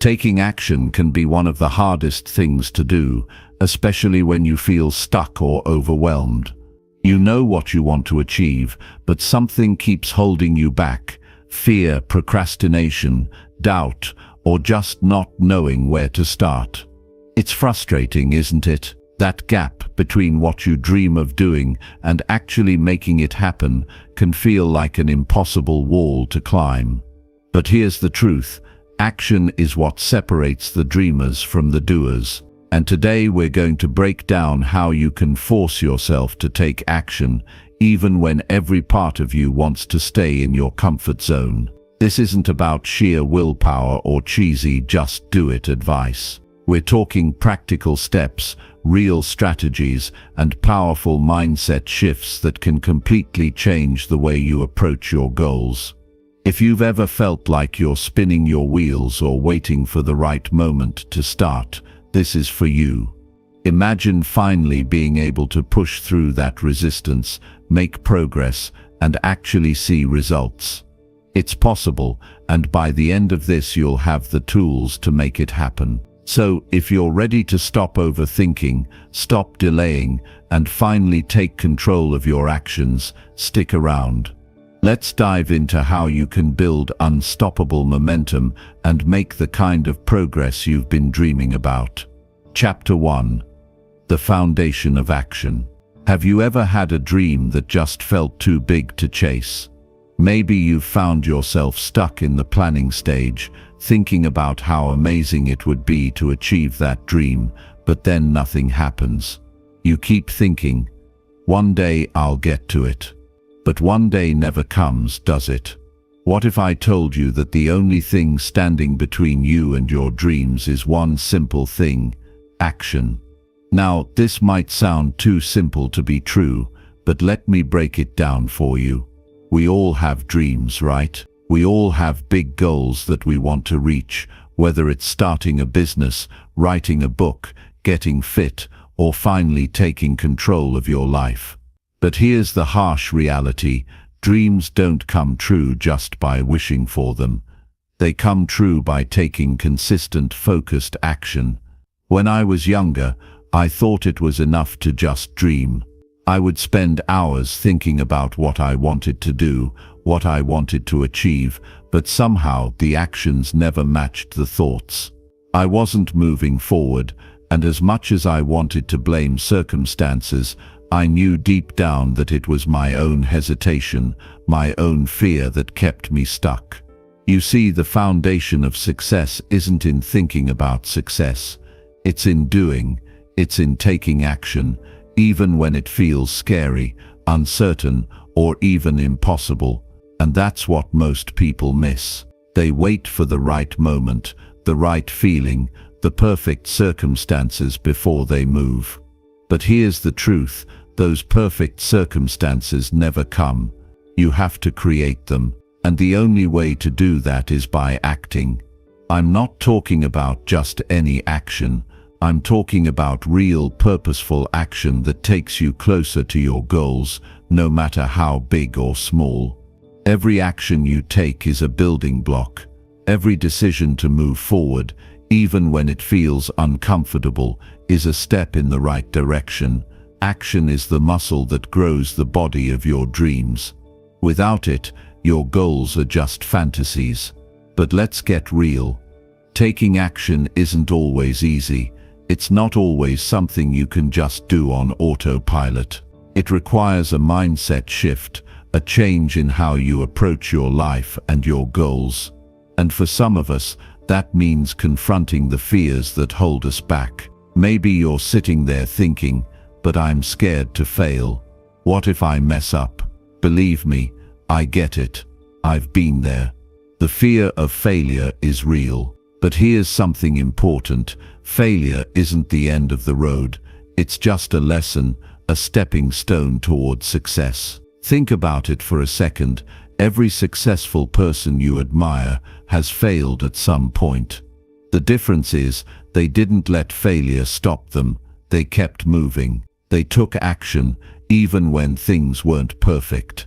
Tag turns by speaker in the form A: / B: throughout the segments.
A: Taking action can be one of the hardest things to do, especially when you feel stuck or overwhelmed. You know what you want to achieve, but something keeps holding you back. Fear, procrastination, doubt, or just not knowing where to start. It's frustrating, isn't it? That gap between what you dream of doing and actually making it happen can feel like an impossible wall to climb. But here's the truth. Action is what separates the dreamers from the doers. And today we're going to break down how you can force yourself to take action, even when every part of you wants to stay in your comfort zone. This isn't about sheer willpower or cheesy just do it advice. We're talking practical steps, real strategies, and powerful mindset shifts that can completely change the way you approach your goals. If you've ever felt like you're spinning your wheels or waiting for the right moment to start, this is for you. Imagine finally being able to push through that resistance, make progress, and actually see results. It's possible, and by the end of this you'll have the tools to make it happen. So, if you're ready to stop overthinking, stop delaying, and finally take control of your actions, stick around. Let's dive into how you can build unstoppable momentum and make the kind of progress you've been dreaming about. Chapter 1. The Foundation of Action. Have you ever had a dream that just felt too big to chase? Maybe you've found yourself stuck in the planning stage, thinking about how amazing it would be to achieve that dream, but then nothing happens. You keep thinking, one day I'll get to it. But one day never comes, does it? What if I told you that the only thing standing between you and your dreams is one simple thing: action? Now, this might sound too simple to be true, but let me break it down for you. We all have dreams, right? We all have big goals that we want to reach, whether it's starting a business, writing a book, getting fit, or finally taking control of your life. But here's the harsh reality: dreams don't come true just by wishing for them. They come true by taking consistent, focused action. When I was younger, I thought it was enough to just dream. I would spend hours thinking about what I wanted to do, what I wanted to achieve, but somehow the actions never matched the thoughts. I wasn't moving forward, and as much as I wanted to blame circumstances, I knew deep down that it was my own hesitation, my own fear that kept me stuck. You see, the foundation of success isn't in thinking about success. It's in doing. It's in taking action, even when it feels scary, uncertain, or even impossible. And that's what most people miss. They wait for the right moment, the right feeling, the perfect circumstances before they move. But here's the truth: those perfect circumstances never come. You have to create them, and the only way to do that is by acting. I'm not talking about just any action. I'm talking about real, purposeful action that takes you closer to your goals, no matter how big or small. Every action you take is a building block. Every decision to move forward, even when it feels uncomfortable, is a step in the right direction. Action is the muscle that grows the body of your dreams. Without it, your goals are just fantasies. But let's get real. Taking action isn't always easy. It's not always something you can just do on autopilot. It requires a mindset shift, a change in how you approach your life and your goals. And for some of us, that means confronting the fears that hold us back. Maybe you're sitting there thinking, but I'm scared to fail. What if I mess up? Believe me, I get it. I've been there. The fear of failure is real. But here's something important. Failure isn't the end of the road. It's just a lesson, a stepping stone towards success. Think about it for a second. Every successful person you admire has failed at some point. The difference is, they didn't let failure stop them. They kept moving. They took action, even when things weren't perfect.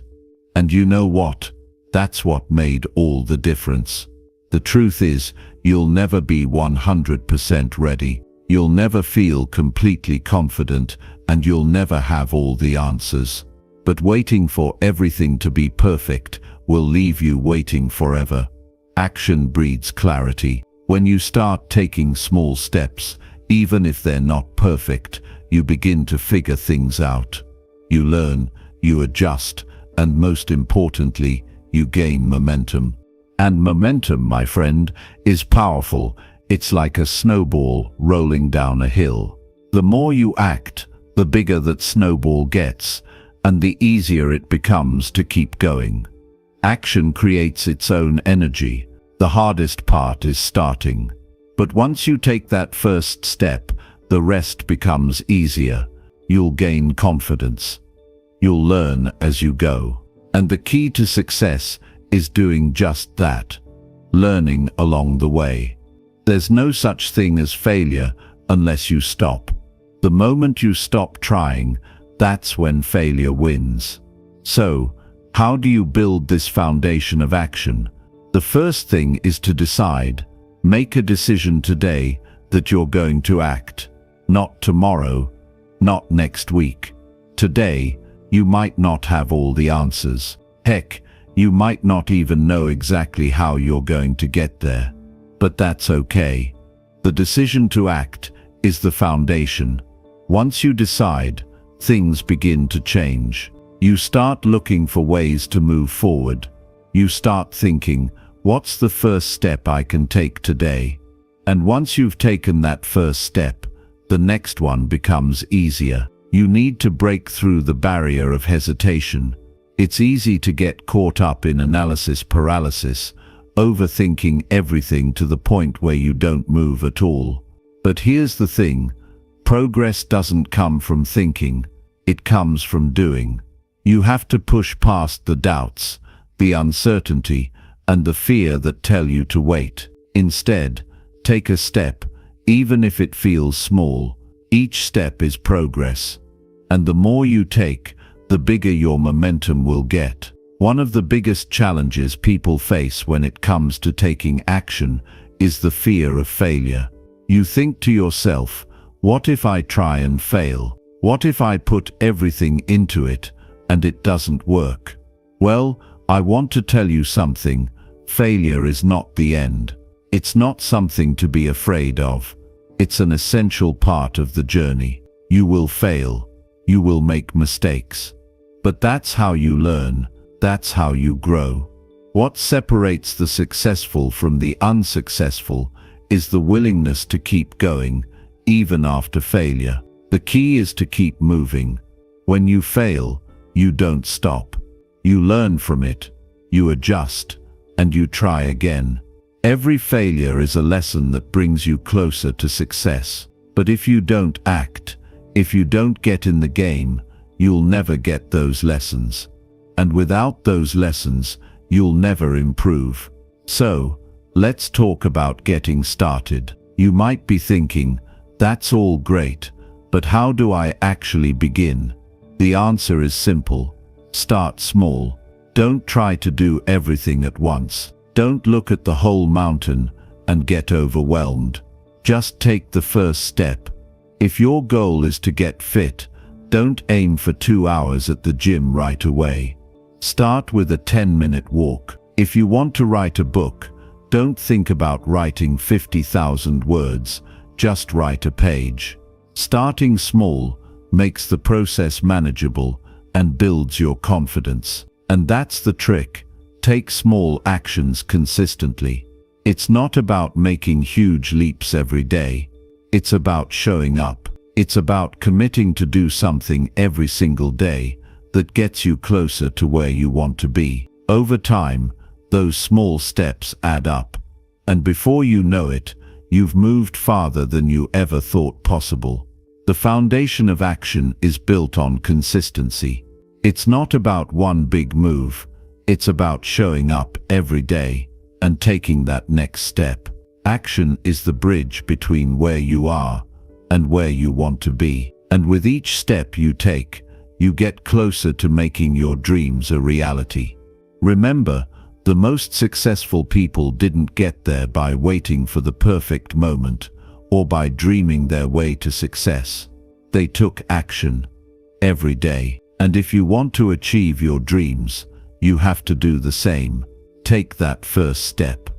A: And you know what? That's what made all the difference. The truth is, you'll never be 100% ready. You'll never feel completely confident, and you'll never have all the answers. But waiting for everything to be perfect will leave you waiting forever. Action breeds clarity. When you start taking small steps, even if they're not perfect, you begin to figure things out. You learn, you adjust, and most importantly, you gain momentum. And momentum, my friend, is powerful. It's like a snowball rolling down a hill. The more you act, the bigger that snowball gets, and the easier it becomes to keep going. Action creates its own energy. The hardest part is starting. But once you take that first step, the rest becomes easier. You'll gain confidence. You'll learn as you go. And the key to success is doing just that, learning along the way. There's no such thing as failure unless you stop. The moment you stop trying, that's when failure wins. So, how do you build this foundation of action? The first thing is to decide. Make a decision today that you're going to act. Not tomorrow, not next week. Today, you might not have all the answers. Heck, you might not even know exactly how you're going to get there. But that's okay. The decision to act is the foundation. Once you decide, things begin to change. You start looking for ways to move forward. You start thinking, what's the first step I can take today? And once you've taken that first step, the next one becomes easier. You need to break through the barrier of hesitation. It's easy to get caught up in analysis paralysis, overthinking everything to the point where you don't move at all. But here's the thing, progress doesn't come from thinking, it comes from doing. You have to push past the doubts, the uncertainty, and the fear that tell you to wait. Instead, take a step, even if it feels small. Each step is progress. And the more you take, the bigger your momentum will get. One of the biggest challenges people face when it comes to taking action is the fear of failure. You think to yourself, what if I try and fail? What if I put everything into it and it doesn't work? Well, I want to tell you something. Failure is not the end. It's not something to be afraid of. It's an essential part of the journey. You will fail. You will make mistakes. But that's how you learn. That's how you grow. What separates the successful from the unsuccessful is the willingness to keep going, even after failure. The key is to keep moving. When you fail, you don't stop. You learn from it, you adjust, and you try again. Every failure is a lesson that brings you closer to success. But if you don't act, if you don't get in the game, you'll never get those lessons. And without those lessons, you'll never improve. So, let's talk about getting started. You might be thinking, that's all great, but how do I actually begin? The answer is simple. Start small. Don't try to do everything at once. Don't look at the whole mountain and get overwhelmed. Just take the first step. If your goal is to get fit, don't aim for 2 hours at the gym right away. Start with a 10-minute walk. If you want to write a book, don't think about writing 50,000 words, just write a page. Starting small makes the process manageable and builds your confidence. And that's the trick. Take small actions consistently. It's not about making huge leaps every day. It's about showing up. It's about committing to do something every single day that gets you closer to where you want to be. Over time, those small steps add up. And before you know it, you've moved farther than you ever thought possible. The foundation of action is built on consistency. It's not about one big move. It's about showing up every day and taking that next step. Action is the bridge between where you are and where you want to be. And with each step you take, you get closer to making your dreams a reality. Remember, The most successful people didn't get there by waiting for the perfect moment or by dreaming their way to success. They took action every day. And if you want to achieve your dreams, you have to do the same. Take that first step.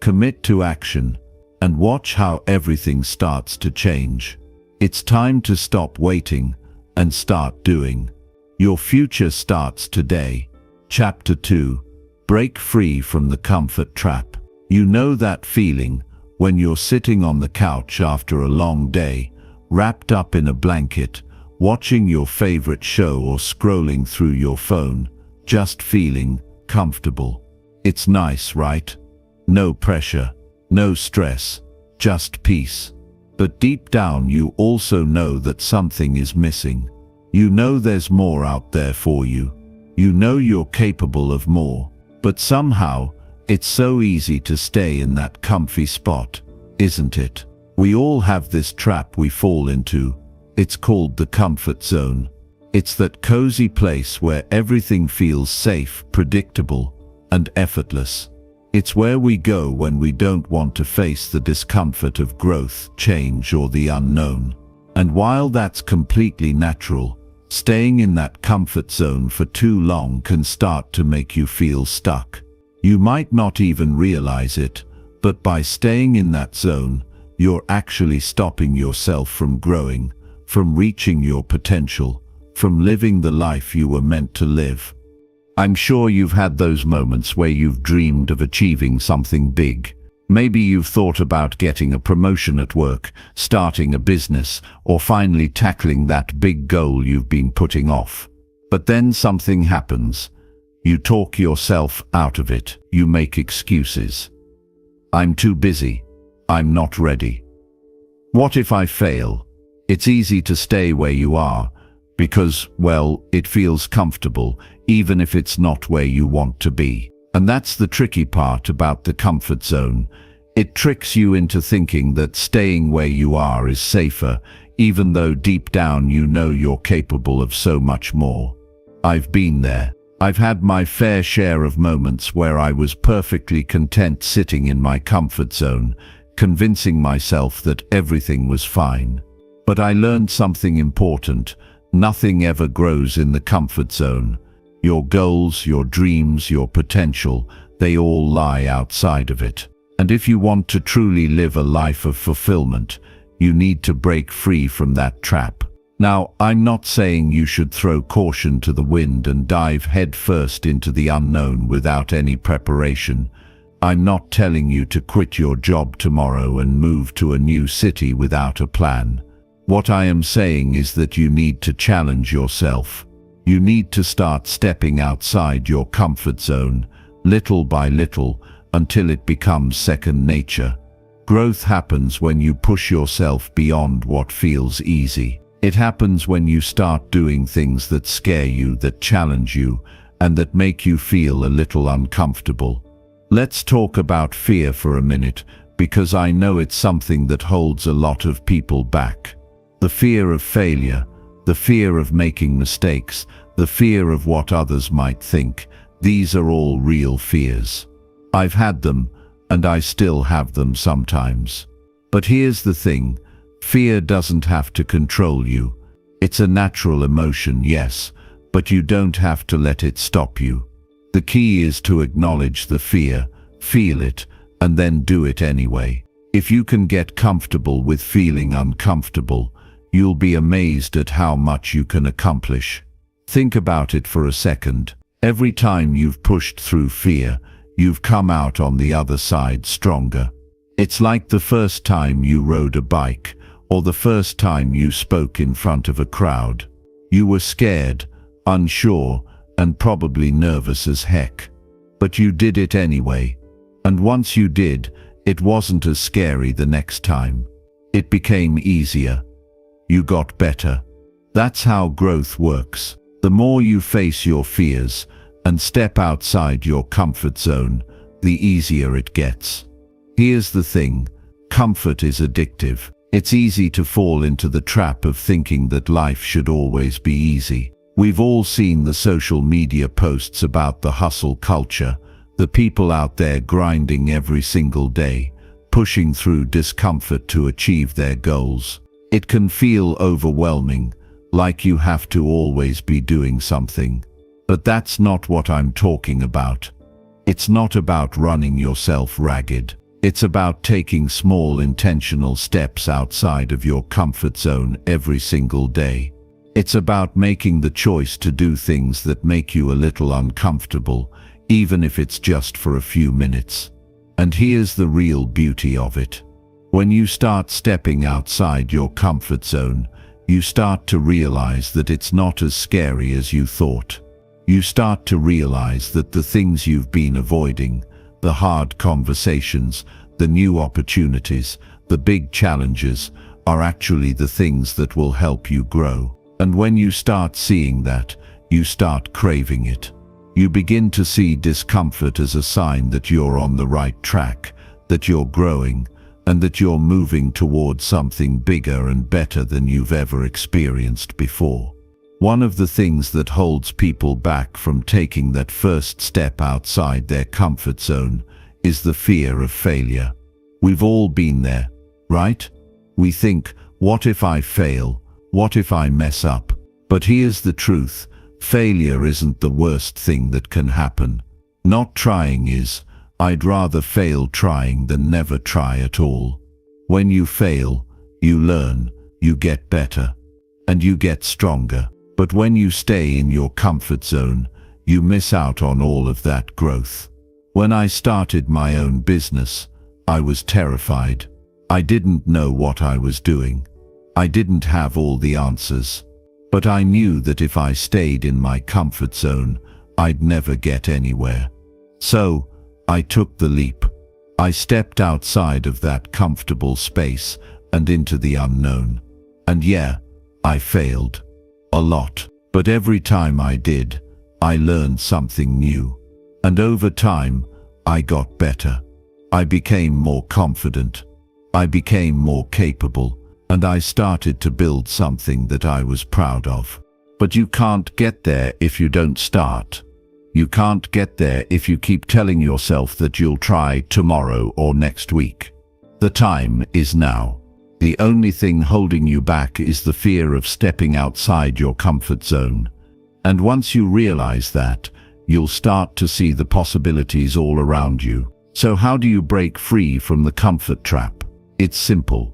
A: Commit to action and watch how everything starts to change. It's time to stop waiting and start doing. Your future starts today. Chapter 2. Break free from the comfort trap. You know that feeling when you're sitting on the couch after a long day, wrapped up in a blanket, watching your favorite show or scrolling through your phone, just feeling comfortable. It's nice, right? No pressure, no stress, just peace. But deep down you also know that something is missing. You know there's more out there for you. You know you're capable of more. But somehow, it's so easy to stay in that comfy spot, isn't it? We all have this trap we fall into. It's called the comfort zone. It's that cozy place where everything feels safe, predictable, and effortless. It's where we go when we don't want to face the discomfort of growth, change, or the unknown. And while that's completely natural, staying in that comfort zone for too long can start to make you feel stuck. You might not even realize it, but by staying in that zone, you're actually stopping yourself from growing, from reaching your potential, from living the life you were meant to live. I'm sure you've had those moments where you've dreamed of achieving something big. Maybe you've thought about getting a promotion at work, starting a business, or finally tackling that big goal you've been putting off. But then something happens. You talk yourself out of it. You make excuses. I'm too busy. I'm not ready. What if I fail? It's easy to stay where you are because, well, it feels comfortable, even if it's not where you want to be. And that's the tricky part about the comfort zone. It tricks you into thinking that staying where you are is safer, even though deep down you know you're capable of so much more. I've been there. I've had my fair share of moments where I was perfectly content sitting in my comfort zone, convincing myself that everything was fine. But I learned something important. Nothing ever grows in the comfort zone. Your goals, your dreams, your potential, they all lie outside of it. And if you want to truly live a life of fulfillment, you need to break free from that trap. Now, I'm not saying you should throw caution to the wind and dive headfirst into the unknown without any preparation. I'm not telling you to quit your job tomorrow and move to a new city without a plan. What I am saying is that you need to challenge yourself. You need to start stepping outside your comfort zone, little by little, until it becomes second nature. Growth happens when you push yourself beyond what feels easy. It happens when you start doing things that scare you, that challenge you, and that make you feel a little uncomfortable. Let's talk about fear for a minute, because I know it's something that holds a lot of people back. The fear of failure, the fear of making mistakes, the fear of what others might think, these are all real fears. I've had them, and I still have them sometimes. But here's the thing, fear doesn't have to control you. It's a natural emotion, yes, but you don't have to let it stop you. The key is to acknowledge the fear, feel it, and then do it anyway. If you can get comfortable with feeling uncomfortable, you'll be amazed at how much you can accomplish. Think about it for a second. Every time you've pushed through fear, you've come out on the other side stronger. It's like the first time you rode a bike, or the first time you spoke in front of a crowd. You were scared, unsure, and probably nervous as heck. But you did it anyway. And once you did, it wasn't as scary the next time. It became easier. You got better. That's how growth works. The more you face your fears and step outside your comfort zone, the easier it gets. Here's the thing, comfort is addictive. It's easy to fall into the trap of thinking that life should always be easy. We've all seen the social media posts about the hustle culture, The people out there grinding every single day, pushing through discomfort to achieve their goals. It can feel overwhelming, like you have to always be doing something. But that's not what I'm talking about. It's not about running yourself ragged. It's about taking small intentional steps outside of your comfort zone every single day. It's about making the choice to do things that make you a little uncomfortable, even if it's just for a few minutes. And here's the real beauty of it. When you start stepping outside your comfort zone, you start to realize that it's not as scary as you thought. You start to realize that the things you've been avoiding, the hard conversations, the new opportunities, the big challenges, are actually the things that will help you grow. And when you start seeing that, you start craving it. You begin to see discomfort as a sign that you're on the right track, that you're growing, and that you're moving towards something bigger and better than you've ever experienced before. One of the things that holds people back from taking that first step outside their comfort zone is the fear of failure. We've all been there, right? We think, what if I fail? What if I mess up? But here's the truth. Failure isn't the worst thing that can happen. Not trying is. I'd rather fail trying than never try at all. When you fail, you learn, you get better, and you get stronger. But when you stay in your comfort zone, you miss out on all of that growth. When I started my own business, I was terrified. I didn't know what I was doing. I didn't have all the answers. But I knew that if I stayed in my comfort zone, I'd never get anywhere. So, I took the leap. I stepped outside of that comfortable space and into the unknown. And yeah, I failed. A lot. But every time I did, I learned something new. And over time, I got better. I became more confident. I became more capable. And I started to build something that I was proud of. But you can't get there if you don't start. You can't get there if you keep telling yourself that you'll try tomorrow or next week. The time is now. The only thing holding you back is the fear of stepping outside your comfort zone. And once you realize that, you'll start to see the possibilities all around you. So how do you break free from the comfort trap? It's simple.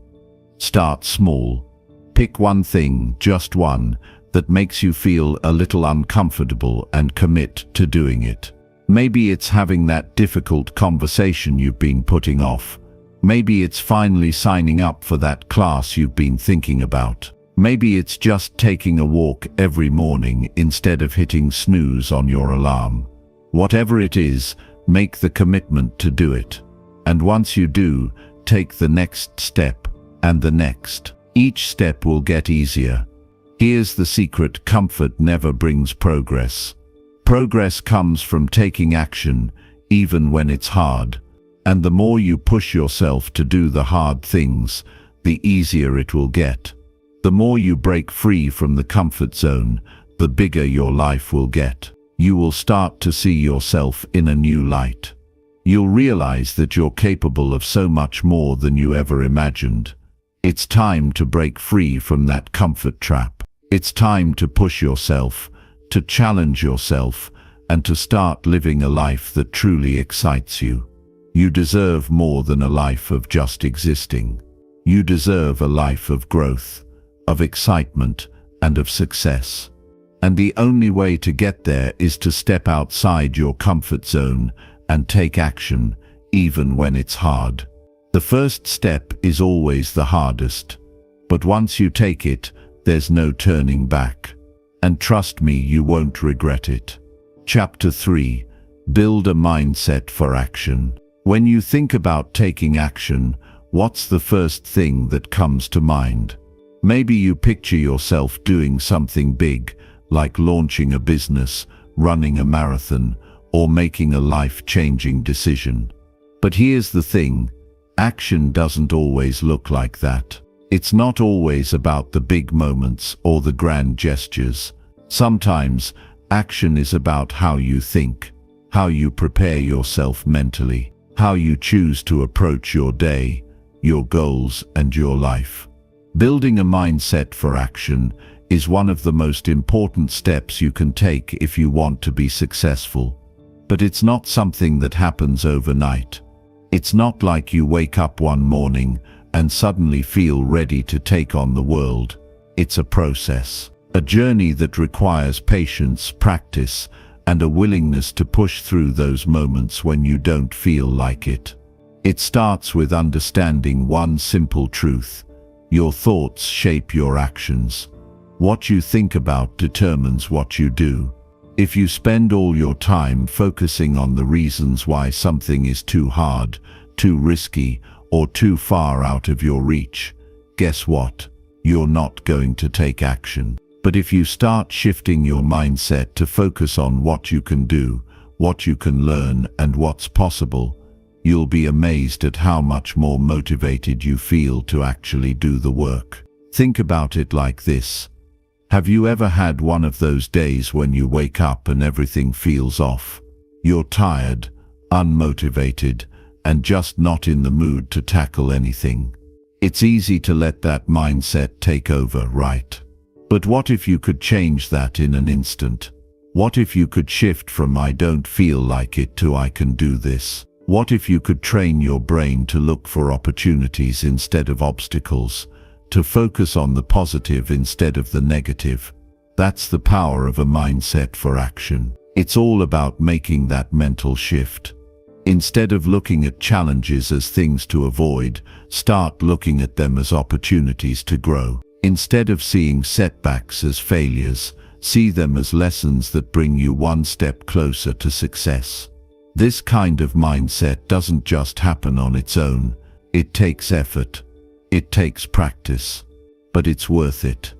A: Start small. Pick one thing, just one, that makes you feel a little uncomfortable and commit to doing it. Maybe it's having that difficult conversation you've been putting off. Maybe it's finally signing up for that class you've been thinking about. Maybe it's just taking a walk every morning instead of hitting snooze on your alarm. Whatever it is, make the commitment to do it. And once you do, take the next step, and the next. Each step will get easier. Here's the secret: comfort never brings progress. Progress comes from taking action, even when it's hard. And the more you push yourself to do the hard things, the easier it will get. The more you break free from the comfort zone, the bigger your life will get. You will start to see yourself in a new light. You'll realize that you're capable of so much more than you ever imagined. It's time to break free from that comfort trap. It's time to push yourself, to challenge yourself, and to start living a life that truly excites you. You deserve more than a life of just existing. You deserve a life of growth, of excitement, and of success. And the only way to get there is to step outside your comfort zone and take action, even when it's hard. The first step is always the hardest, but once you take it, there's no turning back. And trust me, you won't regret it. Chapter 3. Build a mindset for action. When you think about taking action, what's the first thing that comes to mind? Maybe you picture yourself doing something big, like launching a business, running a marathon, or making a life-changing decision. But here's the thing. Action doesn't always look like that. It's not always about the big moments or the grand gestures. Sometimes, action is about how you think. how you prepare yourself mentally, how you choose to approach your day, your goals, and your life. Building a mindset for action is one of the most important steps you can take if you want to be successful. But it's not something that happens overnight. It's not like you wake up one morning and suddenly feel ready to take on the world. It's a process, a journey that requires patience, practice, and a willingness to push through those moments when you don't feel like it. It starts with understanding one simple truth: your thoughts shape your actions. What you think about determines what you do. If you spend all your time focusing on the reasons why something is too hard, too risky, or too far out of your reach, guess what? You're not going to take action. But if you start shifting your mindset to focus on what you can do, what you can learn, and what's possible, you'll be amazed at how much more motivated you feel to actually do the work. Think about it like this. Have you ever had one of those days when you wake up and everything feels off? You're tired, unmotivated, and just not in the mood to tackle anything. It's easy to let that mindset take over, right? But what if you could change that in an instant? What if you could shift from "I don't feel like it" to "I can do this"? What if you could train your brain to look for opportunities instead of obstacles, to focus on the positive instead of the negative? That's the power of a mindset for action. It's all about making that mental shift. Instead of looking at challenges as things to avoid, start looking at them as opportunities to grow. Instead of seeing setbacks as failures, see them as lessons that bring you one step closer to success. This kind of mindset doesn't just happen on its own. It takes effort. It takes practice. But it's worth it.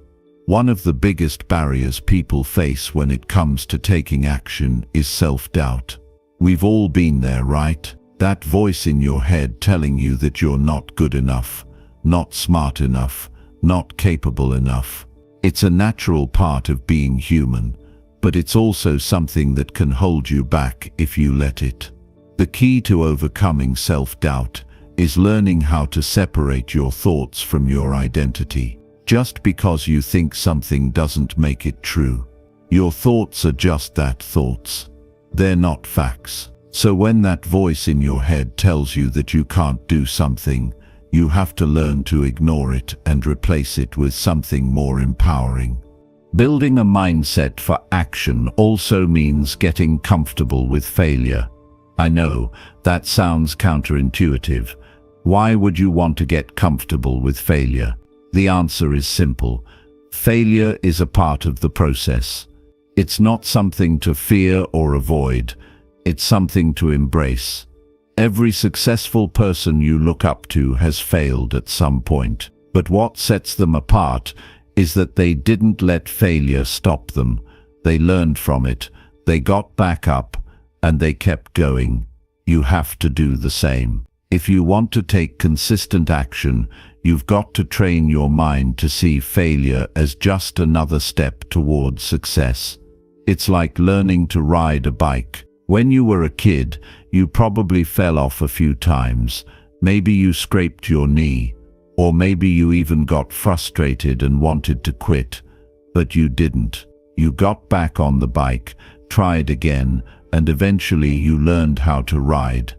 A: One of the biggest barriers people face when it comes to taking action is self-doubt. We've all been there, right? That voice in your head telling you that you're not good enough, not smart enough, not capable enough. It's a natural part of being human, but it's also something that can hold you back if you let it. The key to overcoming self-doubt is learning how to separate your thoughts from your identity. Just because you think something doesn't make it true. Your thoughts are just that, thoughts. They're not facts. So when that voice in your head tells you that you can't do something, you have to learn to ignore it and replace it with something more empowering. Building a mindset for action also means getting comfortable with failure. I know, that sounds counterintuitive. Why would you want to get comfortable with failure? The answer is simple. Failure is a part of the process. It's not something to fear or avoid. It's something to embrace. Every successful person you look up to has failed at some point. But what sets them apart is that they didn't let failure stop them. They learned from it, they got back up, and they kept going. You have to do the same. If you want to take consistent action, you've got to train your mind to see failure as just another step towards success. It's like learning to ride a bike. When you were a kid, you probably fell off a few times. Maybe you scraped your knee, or maybe you even got frustrated and wanted to quit. But you didn't. You got back on the bike, tried again, and eventually you learned how to ride.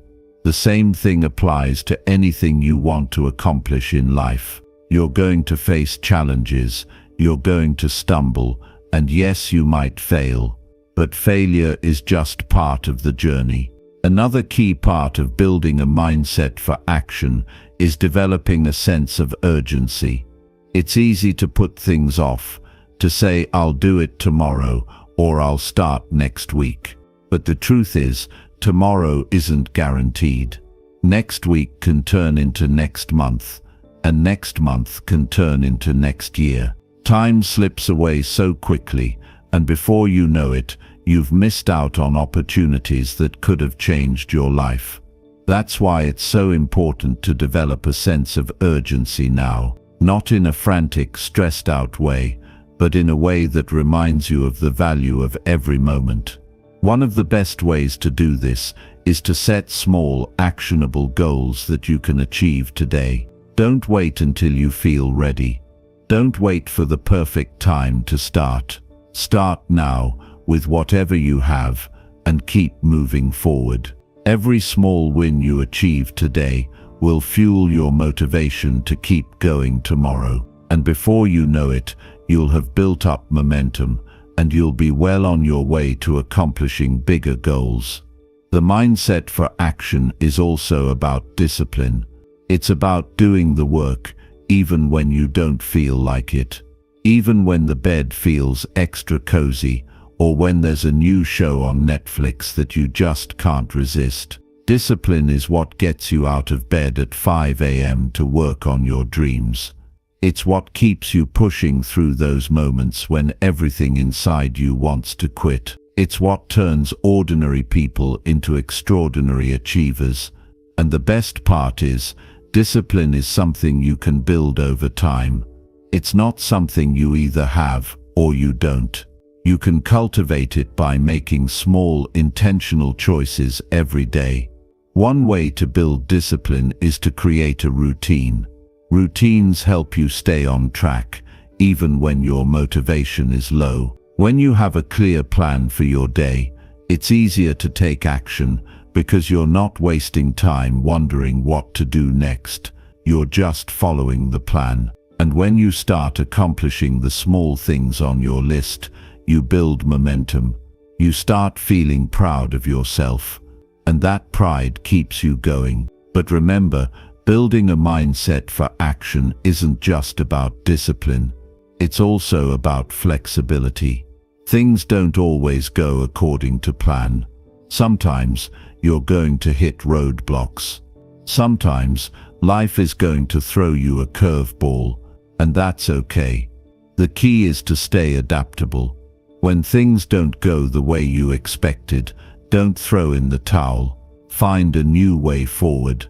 A: The same thing applies to anything you want to accomplish in life. You're going to face challenges, you're going to stumble, and yes, you might fail. But failure is just part of the journey. Another key part of building a mindset for action is developing a sense of urgency. It's easy to put things off, to say "I'll do it tomorrow" or "I'll start next week." But the truth is, tomorrow isn't guaranteed. Next week can turn into next month, and next month can turn into next year. Time slips away so quickly, and before you know it, you've missed out on opportunities that could have changed your life. That's why it's so important to develop a sense of urgency now, not in a frantic, stressed out way, but in a way that reminds you of the value of every moment. One of the best ways to do this is to set small, actionable goals that you can achieve today. Don't wait until you feel ready. Don't wait for the perfect time to start. Start now with whatever you have and keep moving forward. Every small win you achieve today will fuel your motivation to keep going tomorrow. And before you know it, you'll have built up momentum and you'll be well on your way to accomplishing bigger goals. The mindset for action is also about discipline. It's about doing the work even when you don't feel like it. Even when the bed feels extra cozy, or when there's a new show on Netflix that you just can't resist. Discipline is what gets you out of bed at 5 a.m. to work on your dreams. It's what keeps you pushing through those moments when everything inside you wants to quit. It's what turns ordinary people into extraordinary achievers. And the best part is, discipline is something you can build over time. It's not something you either have or you don't. You can cultivate it by making small, intentional choices every day. One way to build discipline is to create a routine. Routines help you stay on track, even when your motivation is low. When you have a clear plan for your day, it's easier to take action because you're not wasting time wondering what to do next. You're just following the plan. And when you start accomplishing the small things on your list, you build momentum. You start feeling proud of yourself, and that pride keeps you going. But remember, building a mindset for action isn't just about discipline. It's also about flexibility. Things don't always go according to plan. Sometimes you're going to hit roadblocks. Sometimes life is going to throw you a curveball, and that's okay. The key is to stay adaptable. When things don't go the way you expected, don't throw in the towel. Find a new way forward.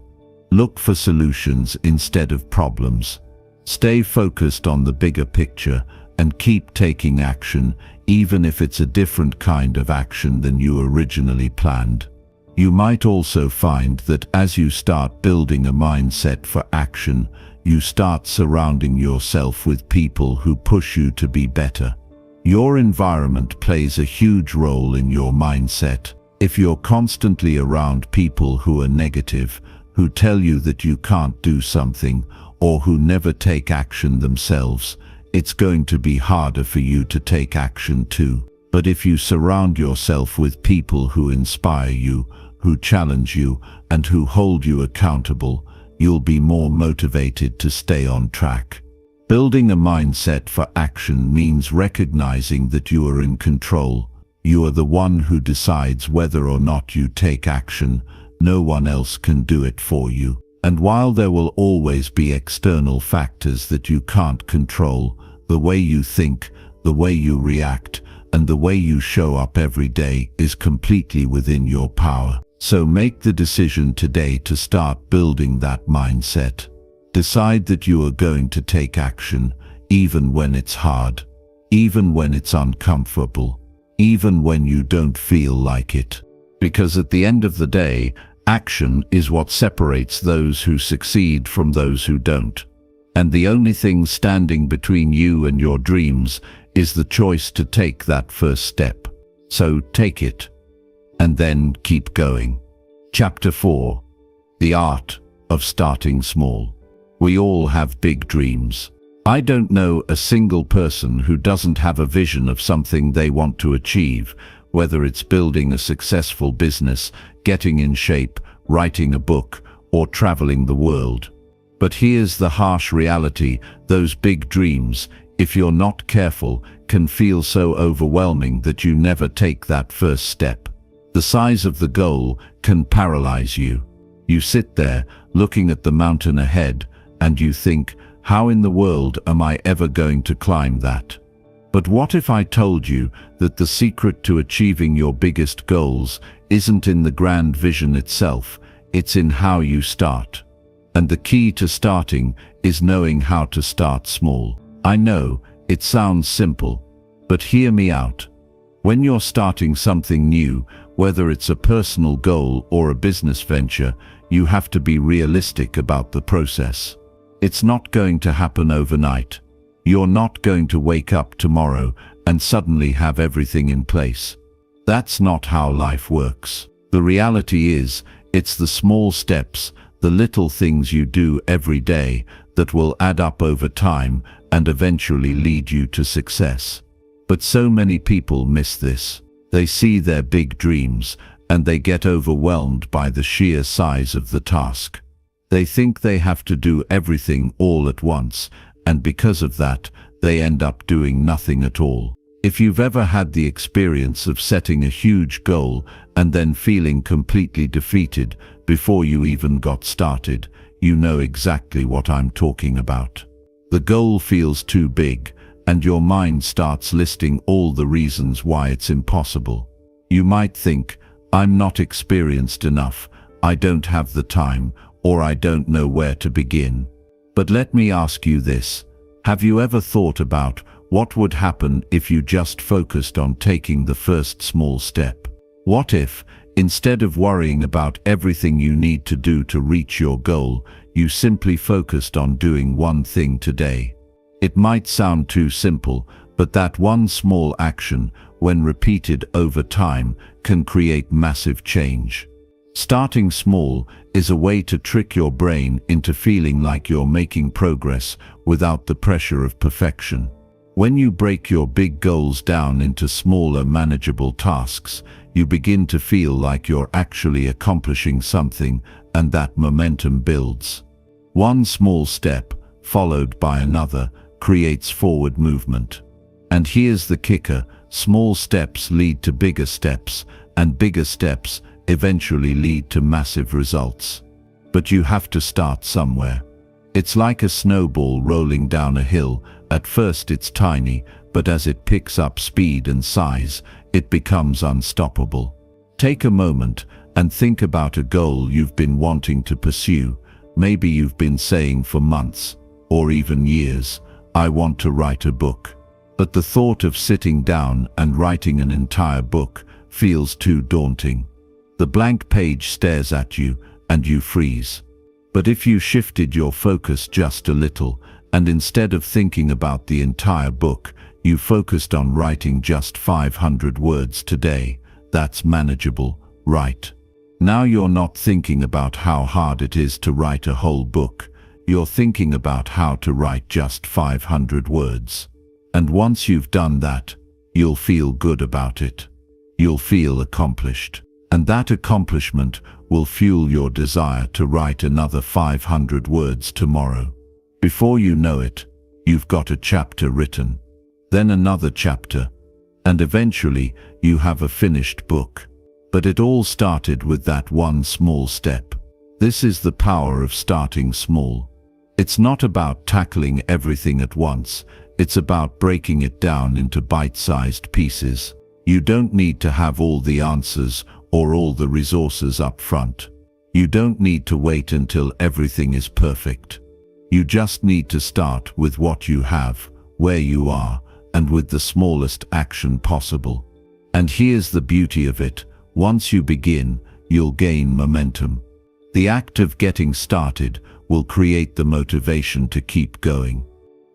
A: Look for solutions instead of problems. Stay focused on the bigger picture and keep taking action, even if it's a different kind of action than you originally planned. You might also find that as you start building a mindset for action, you start surrounding yourself with people who push you to be better. Your environment plays a huge role in your mindset. If you're constantly around people who are negative, who tell you that you can't do something, or who never take action themselves, it's going to be harder for you to take action too. But if you surround yourself with people who inspire you, who challenge you, and who hold you accountable, you'll be more motivated to stay on track. Building a mindset for action means recognizing that you are in control. You are the one who decides whether or not you take action. No one else can do it for you. And while there will always be external factors that you can't control, the way you think, the way you react, and the way you show up every day is completely within your power. So make the decision today to start building that mindset. Decide that you are going to take action, even when it's hard, even when it's uncomfortable, even when you don't feel like it. Because at the end of the day, action is what separates those who succeed from those who don't. And the only thing standing between you and your dreams is the choice to take that first step. So take it, and then keep going. Chapter 4. The Art of Starting Small. We all have big dreams. I don't know a single person who doesn't have a vision of something they want to achieve, whether it's building a successful business, getting in shape, writing a book, or traveling the world. But here's the harsh reality: those big dreams, if you're not careful, can feel so overwhelming that you never take that first step. The size of the goal can paralyze you. You sit there, looking at the mountain ahead, and you think, how in the world am I ever going to climb that? But what if I told you that the secret to achieving your biggest goals isn't in the grand vision itself, it's in how you start? And the key to starting is knowing how to start small. I know, it sounds simple, but hear me out. When you're starting something new, whether it's a personal goal or a business venture, you have to be realistic about the process. It's not going to happen overnight. You're not going to wake up tomorrow and suddenly have everything in place. That's not how life works. The reality is, it's the small steps, the little things you do every day that will add up over time and eventually lead you to success. But so many people miss this. They see their big dreams and they get overwhelmed by the sheer size of the task. They think they have to do everything all at once, and because of that, they end up doing nothing at all. If you've ever had the experience of setting a huge goal and then feeling completely defeated before you even got started, you know exactly what I'm talking about. The goal feels too big, and your mind starts listing all the reasons why it's impossible. You might think, I'm not experienced enough, I don't have the time, or I don't know where to begin. But let me ask you this. Have you ever thought about what would happen if you just focused on taking the first small step? What if, instead of worrying about everything you need to do to reach your goal, you simply focused on doing one thing today? It might sound too simple, but that one small action, when repeated over time, can create massive change. Starting small is a way to trick your brain into feeling like you're making progress without the pressure of perfection. When you break your big goals down into smaller, manageable tasks, you begin to feel like you're actually accomplishing something, and that momentum builds. One small step, followed by another, creates forward movement. And here's the kicker: small steps lead to bigger steps, and bigger steps eventually lead to massive results. But you have to start somewhere. It's like a snowball rolling down a hill. At first it's tiny, but as it picks up speed and size, it becomes unstoppable. Take a moment and think about a goal you've been wanting to pursue. Maybe you've been saying for months, or even years, I want to write a book. But the thought of sitting down and writing an entire book feels too daunting. The blank page stares at you, and you freeze. But if you shifted your focus just a little, and instead of thinking about the entire book, you focused on writing just 500 words today, that's manageable, right? Now you're not thinking about how hard it is to write a whole book. You're thinking about how to write just 500 words. And once you've done that, you'll feel good about it. You'll feel accomplished. And that accomplishment will fuel your desire to write another 500 words tomorrow. Before you know it, you've got a chapter written, then another chapter, and eventually you have a finished book. But it all started with that one small step. This is the power of starting small. It's not about tackling everything at once, it's about breaking it down into bite-sized pieces. You don't need to have all the answers or all the resources up front. You don't need to wait until everything is perfect. You just need to start with what you have, where you are, and with the smallest action possible. And here's the beauty of it: once you begin, you'll gain momentum. The act of getting started will create the motivation to keep going.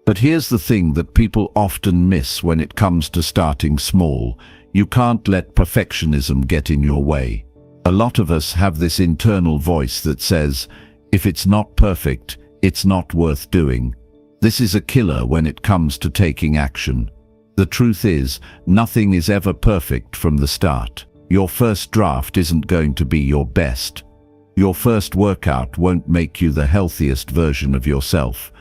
A: But here's the thing that people often miss when it comes to starting small. You can't let perfectionism get in your way. A lot of us have this internal voice that says, if it's not perfect, it's not worth doing. This is a killer when it comes to taking action. The truth is, nothing is ever perfect from the start. Your first draft isn't going to be your best. Your first workout won't make you the healthiest version of yourself.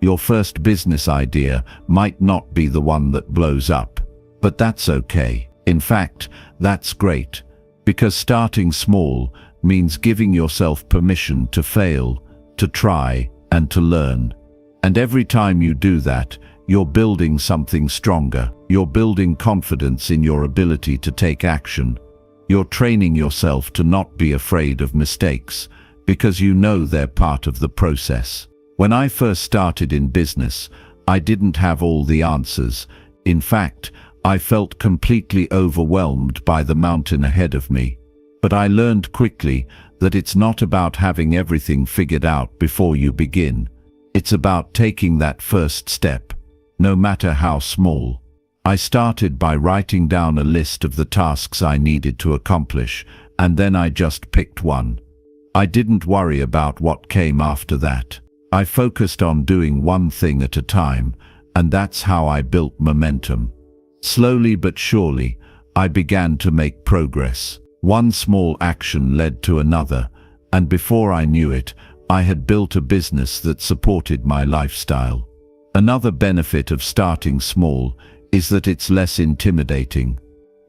A: Your first business idea might not be the one that blows up. But that's okay. In fact, that's great, because starting small means giving yourself permission to fail, to try, and to learn. And every time you do that, you're building something stronger. You're building confidence in your ability to take action. You're training yourself to not be afraid of mistakes, because you know they're part of the process. When I first started in business, I didn't have all the answers. In fact, I felt completely overwhelmed by the mountain ahead of me. But I learned quickly that it's not about having everything figured out before you begin. It's about taking that first step, no matter how small. I started by writing down a list of the tasks I needed to accomplish, and then I just picked one. I didn't worry about what came after that. I focused on doing one thing at a time, and that's how I built momentum. Slowly but surely, I began to make progress. One small action led to another, and before I knew it, I had built a business that supported my lifestyle. Another benefit of starting small is that it's less intimidating.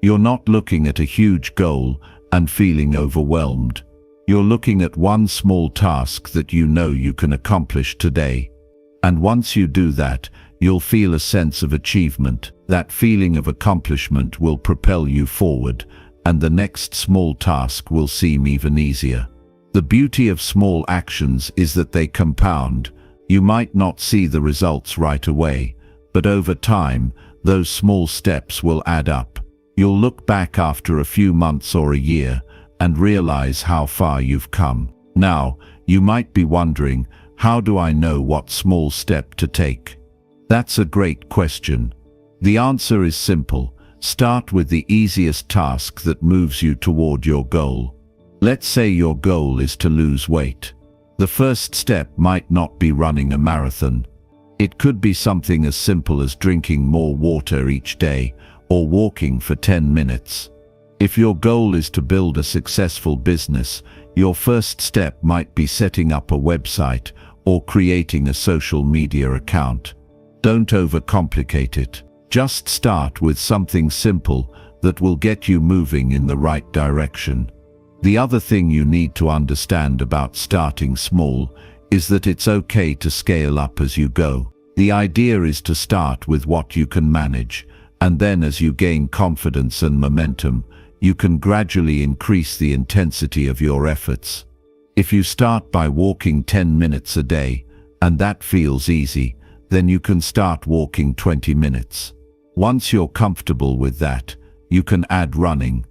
A: You're not looking at a huge goal and feeling overwhelmed. You're looking at one small task that you know you can accomplish today. And once you do that, you'll feel a sense of achievement. That feeling of accomplishment will propel you forward, and the next small task will seem even easier. The beauty of small actions is that they compound. You might not see the results right away, but over time, those small steps will add up. You'll look back after a few months or a year and realize how far you've come. Now, you might be wondering, how do I know what small step to take? That's a great question. The answer is simple. Start with the easiest task that moves you toward your goal. Let's say your goal is to lose weight. The first step might not be running a marathon. It could be something as simple as drinking more water each day or walking for 10 minutes. If your goal is to build a successful business, your first step might be setting up a website or creating a social media account. Don't overcomplicate it. Just start with something simple that will get you moving in the right direction. The other thing you need to understand about starting small is that it's okay to scale up as you go. The idea is to start with what you can manage, and then as you gain confidence and momentum, you can gradually increase the intensity of your efforts. If you start by walking 10 minutes a day, and that feels easy, then you can start walking 20 minutes. Once you're comfortable with that, you can add running.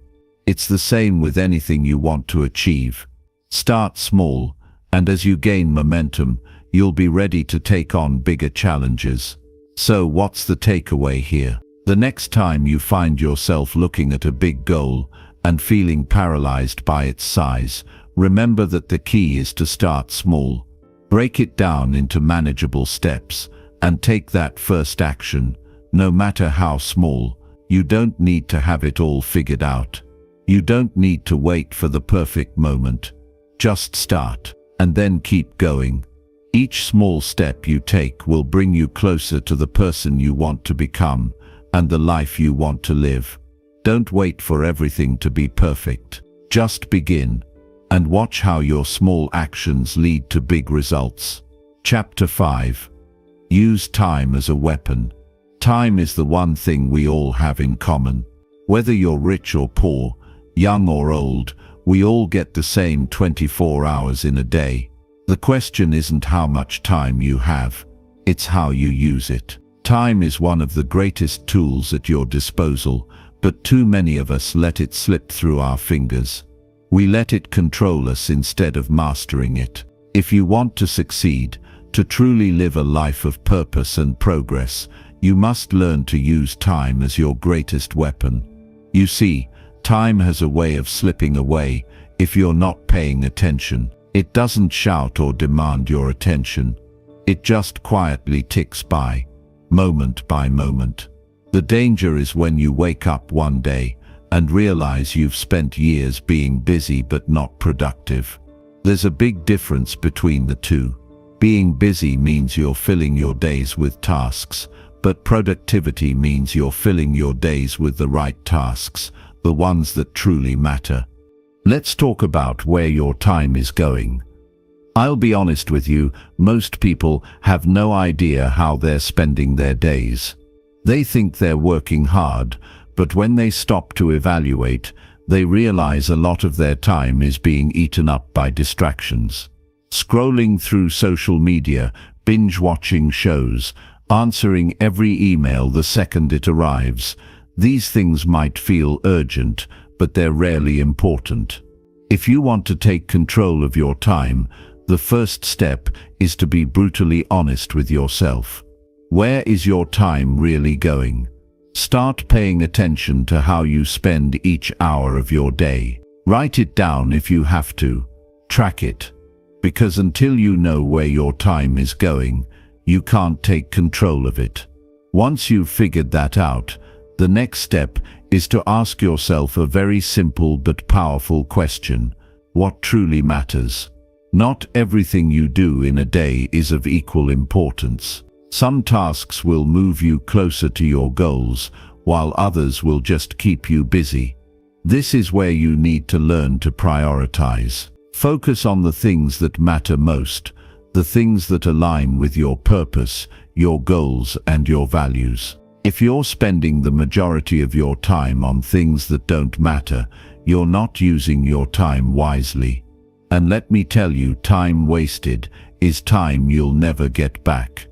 A: It's the same with anything you want to achieve. Start small, and as you gain momentum, you'll be ready to take on bigger challenges. So what's the takeaway here? The next time you find yourself looking at a big goal and feeling paralyzed by its size, remember that the key is to start small. Break it down into manageable steps and take that first action, no matter how small. You don't need to have it all figured out. You don't need to wait for the perfect moment. Just start, and then keep going. Each small step you take will bring you closer to the person you want to become and the life you want to live. Don't wait for everything to be perfect. Just begin, and watch how your small actions lead to big results. Chapter 5. Use time as a weapon. Time is the one thing we all have in common. Whether you're rich or poor, young or old, we all get the same 24 hours in a day. The question isn't how much time you have, it's how you use it. Time is one of the greatest tools at your disposal, but too many of us let it slip through our fingers. We let it control us instead of mastering it. If you want to succeed, to truly live a life of purpose and progress, you must learn to use time as your greatest weapon. You see, time has a way of slipping away if you're not paying attention. It doesn't shout or demand your attention. It just quietly ticks by, moment by moment. The danger is when you wake up one day and realize you've spent years being busy but not productive. There's a big difference between the two. Being busy means you're filling your days with tasks, but productivity means you're filling your days with the right tasks, the ones that truly matter. Let's talk about where your time is going. I'll be honest with you, most people have no idea how they're spending their days. They think they're working hard, but when they stop to evaluate, they realize a lot of their time is being eaten up by distractions. Scrolling through social media, binge-watching shows, answering every email the second it arrives. These things might feel urgent, but they're rarely important. If you want to take control of your time, the first step is to be brutally honest with yourself. Where is your time really going? Start paying attention to how you spend each hour of your day. Write it down if you have to. Track it. Because until you know where your time is going, you can't take control of it. Once you've figured that out, the next step is to ask yourself a very simple but powerful question. What truly matters? Not everything you do in a day is of equal importance. Some tasks will move you closer to your goals, while others will just keep you busy. This is where you need to learn to prioritize. Focus on the things that matter most, the things that align with your purpose, your goals, and your values. If you're spending the majority of your time on things that don't matter, you're not using your time wisely. And let me tell you, time wasted is time you'll never get back.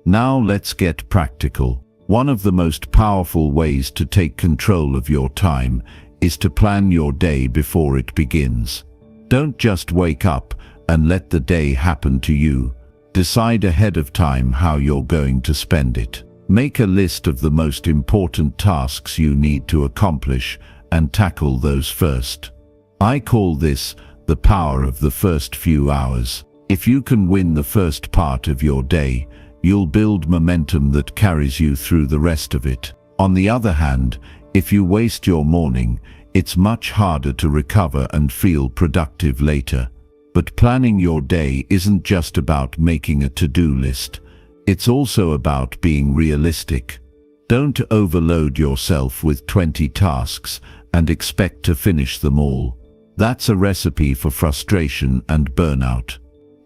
A: Now let's get practical. One of the most powerful ways to take control of your time is to plan your day before it begins. Don't just wake up and let the day happen to you. Decide ahead of time how you're going to spend it. Make a list of the most important tasks you need to accomplish and tackle those first. I call this the power of the first few hours. If you can win the first part of your day, you'll build momentum that carries you through the rest of it. On the other hand, if you waste your morning, it's much harder to recover and feel productive later. But planning your day isn't just about making a to-do list. It's also about being realistic. Don't overload yourself with 20 tasks and expect to finish them all. That's a recipe for frustration and burnout.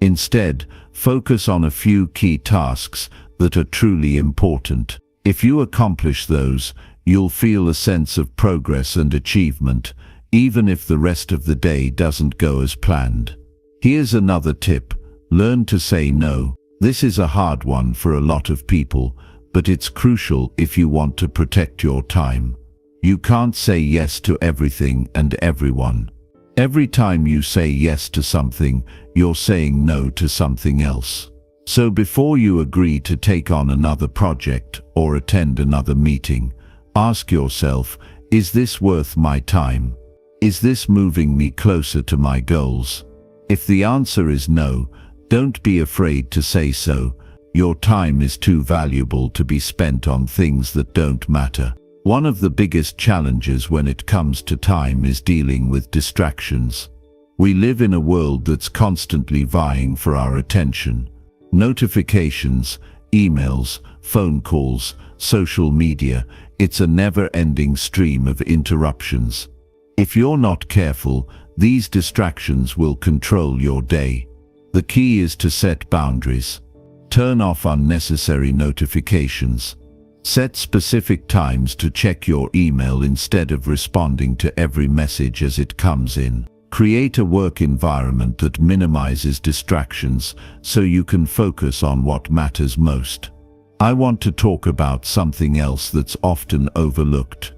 A: Instead, focus on a few key tasks that are truly important. If you accomplish those, you'll feel a sense of progress and achievement, even if the rest of the day doesn't go as planned. Here's another tip: learn to say no. This is a hard one for a lot of people, but it's crucial if you want to protect your time. You can't say yes to everything and everyone. Every time you say yes to something, you're saying no to something else. So before you agree to take on another project or attend another meeting, ask yourself, is this worth my time? Is this moving me closer to my goals? If the answer is no, don't be afraid to say so. Your time is too valuable to be spent on things that don't matter. One of the biggest challenges when it comes to time is dealing with distractions. We live in a world that's constantly vying for our attention. Notifications, emails, phone calls, social media, it's a never-ending stream of interruptions. If you're not careful, these distractions will control your day. The key is to set boundaries. Turn off unnecessary notifications. Set specific times to check your email instead of responding to every message as it comes in. Create a work environment that minimizes distractions so you can focus on what matters most. I want to talk about something else that's often overlooked: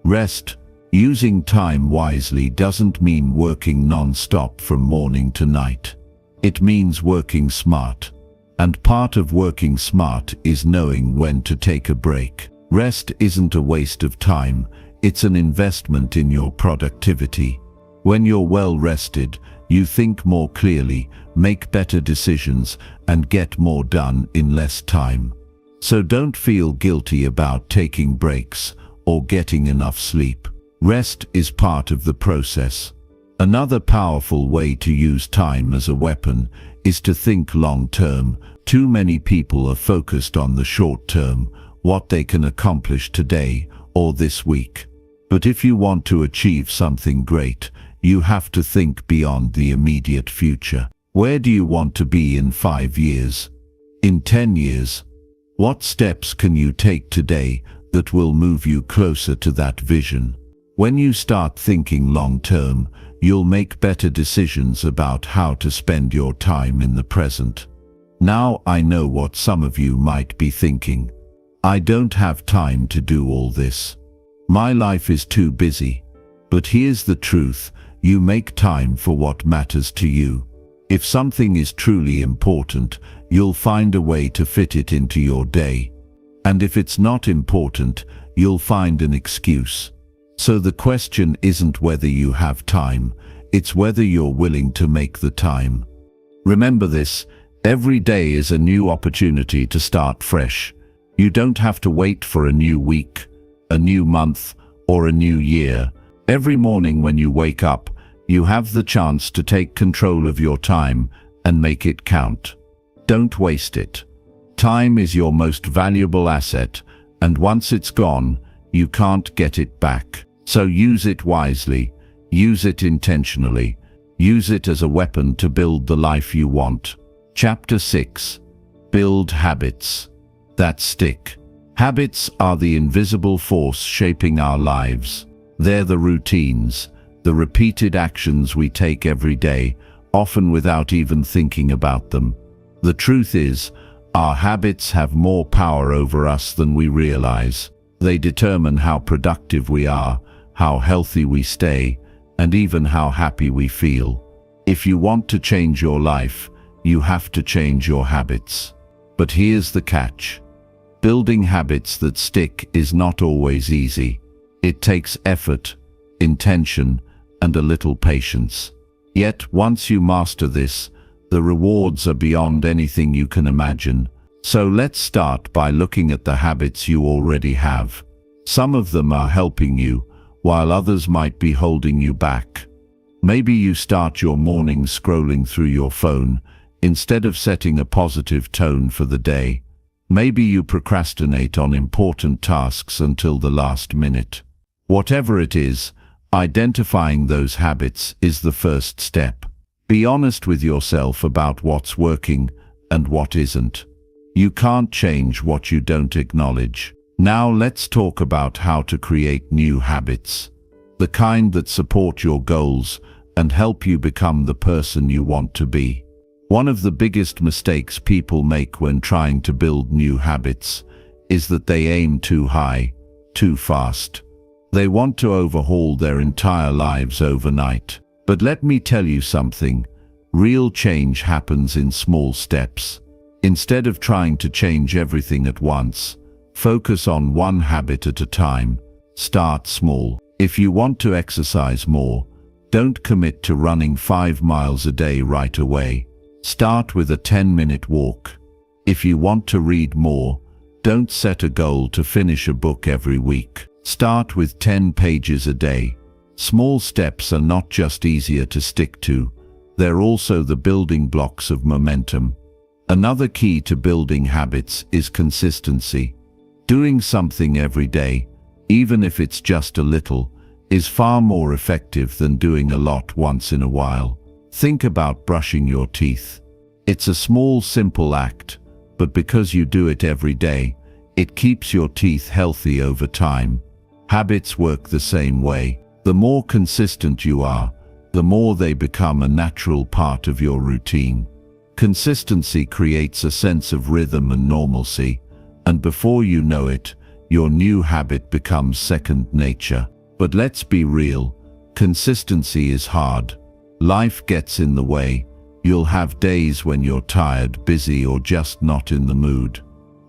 A: rest. Using time wisely doesn't mean working non-stop from morning to night. It means working smart. And part of working smart is knowing when to take a break. Rest isn't a waste of time, it's an investment in your productivity. When you're well rested, you think more clearly, make better decisions, and get more done in less time. So don't feel guilty about taking breaks or getting enough sleep. Rest is part of the process. Another powerful way to use time as a weapon is to think long-term. Too many people are focused on the short term, what they can accomplish today or this week. But if you want to achieve something great, you have to think beyond the immediate future. Where do you want to be in 5 years? In 10 years? What steps can you take today that will move you closer to that vision? When you start thinking long-term, you'll make better decisions about how to spend your time in the present. Now I know what some of you might be thinking. I don't have time to do all this. My life is too busy. But here's the truth, you make time for what matters to you. If something is truly important, you'll find a way to fit it into your day. And if it's not important, you'll find an excuse. So the question isn't whether you have time, it's whether you're willing to make the time. Remember this, every day is a new opportunity to start fresh. You don't have to wait for a new week, a new month, or a new year. Every morning when you wake up, you have the chance to take control of your time and make it count. Don't waste it. Time is your most valuable asset, and once it's gone, you can't get it back. So use it wisely, use it intentionally, use it as a weapon to build the life you want. Chapter 6. Build habits that stick. Habits are the invisible force shaping our lives. They're the routines, the repeated actions we take every day, often without even thinking about them. The truth is, our habits have more power over us than we realize. They determine how productive we are, how healthy we stay, and even how happy we feel. If you want to change your life, you have to change your habits. But here's the catch. Building habits that stick is not always easy. It takes effort, intention, and a little patience. Yet, once you master this, the rewards are beyond anything you can imagine. So let's start by looking at the habits you already have. Some of them are helping you, while others might be holding you back. Maybe you start your morning scrolling through your phone, instead of setting a positive tone for the day. Maybe you procrastinate on important tasks until the last minute. Whatever it is, identifying those habits is the first step. Be honest with yourself about what's working and what isn't. You can't change what you don't acknowledge. Now let's talk about how to create new habits. The kind that support your goals and help you become the person you want to be. One of the biggest mistakes people make when trying to build new habits is that they aim too high, too fast. They want to overhaul their entire lives overnight. But let me tell you something, real change happens in small steps. Instead of trying to change everything at once, focus on one habit at a time. Start small. If you want to exercise more, don't commit to running 5 miles a day right away. Start with a 10-minute walk. If you want to read more, don't set a goal to finish a book every week. Start with 10 pages a day. Small steps are not just easier to stick to, they're also the building blocks of momentum. Another key to building habits is consistency. Doing something every day, even if it's just a little, is far more effective than doing a lot once in a while. Think about brushing your teeth. It's a small, simple act, but because you do it every day, it keeps your teeth healthy over time. Habits work the same way. The more consistent you are, the more they become a natural part of your routine. Consistency creates a sense of rhythm and normalcy, and before you know it, your new habit becomes second nature. But let's be real, consistency is hard. Life gets in the way. You'll have days when you're tired, busy, or just not in the mood.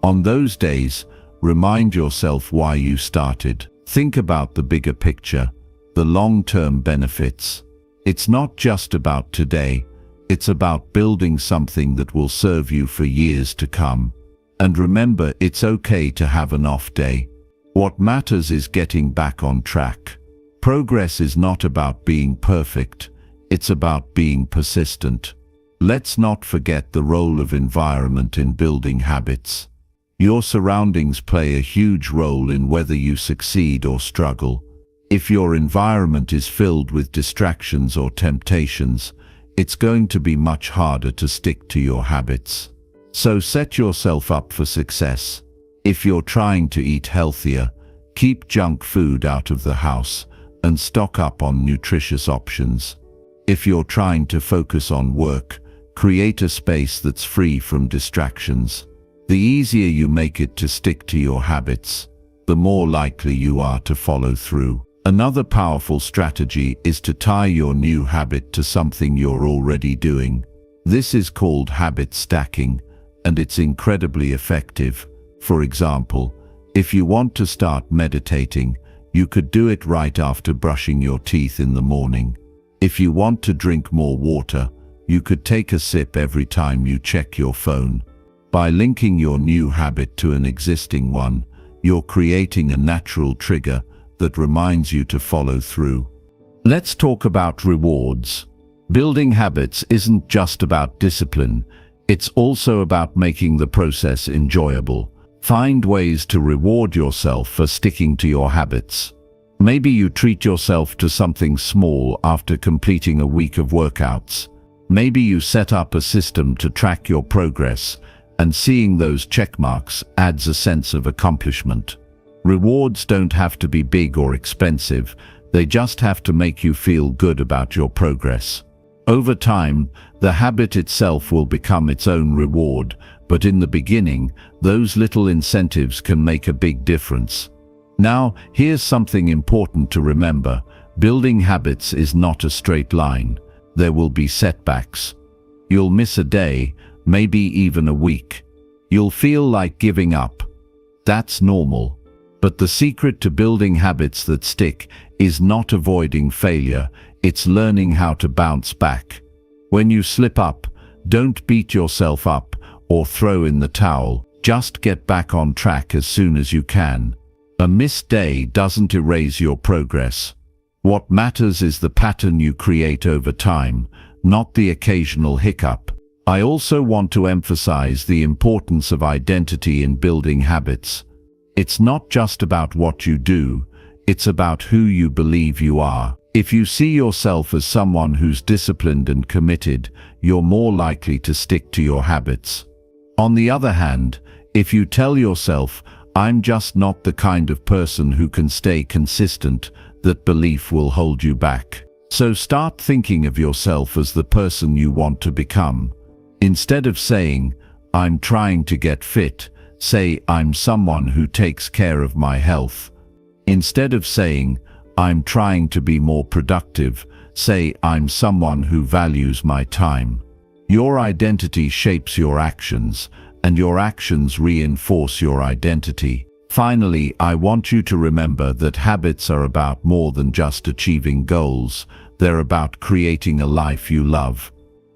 A: On those days, remind yourself why you started. Think about the bigger picture, the long-term benefits. It's not just about today, it's about building something that will serve you for years to come. And remember, it's okay to have an off day. What matters is getting back on track. Progress is not about being perfect, it's about being persistent. Let's not forget the role of environment in building habits. Your surroundings play a huge role in whether you succeed or struggle. If your environment is filled with distractions or temptations, it's going to be much harder to stick to your habits. So set yourself up for success. If you're trying to eat healthier, keep junk food out of the house and stock up on nutritious options. If you're trying to focus on work, create a space that's free from distractions. The easier you make it to stick to your habits, the more likely you are to follow through. Another powerful strategy is to tie your new habit to something you're already doing. This is called habit stacking, and it's incredibly effective. For example, if you want to start meditating, you could do it right after brushing your teeth in the morning. If you want to drink more water, you could take a sip every time you check your phone. By linking your new habit to an existing one, you're creating a natural trigger that reminds you to follow through. Let's talk about rewards. Building habits isn't just about discipline, it's also about making the process enjoyable. Find ways to reward yourself for sticking to your habits. Maybe you treat yourself to something small after completing a week of workouts. Maybe you set up a system to track your progress, and seeing those check marks adds a sense of accomplishment. Rewards don't have to be big or expensive, they just have to make you feel good about your progress. Over time, the habit itself will become its own reward, but in the beginning, those little incentives can make a big difference. Now, here's something important to remember. Building habits is not a straight line. There will be setbacks. You'll miss a day, maybe even a week. You'll feel like giving up. That's normal. But the secret to building habits that stick is not avoiding failure, it's learning how to bounce back. When you slip up, don't beat yourself up or throw in the towel. Just get back on track as soon as you can. A missed day doesn't erase your progress. What matters is the pattern you create over time, not the occasional hiccup. I also want to emphasize the importance of identity in building habits. It's not just about what you do, it's about who you believe you are. If you see yourself as someone who's disciplined and committed, you're more likely to stick to your habits. On the other hand, if you tell yourself, "I'm just not the kind of person who can stay consistent," that belief will hold you back. So start thinking of yourself as the person you want to become. Instead of saying, "I'm trying to get fit," say, "I'm someone who takes care of my health." Instead of saying, "I'm trying to be more productive," say, "I'm someone who values my time." Your identity shapes your actions, and your actions reinforce your identity. Finally, I want you to remember that habits are about more than just achieving goals. They're about creating a life you love.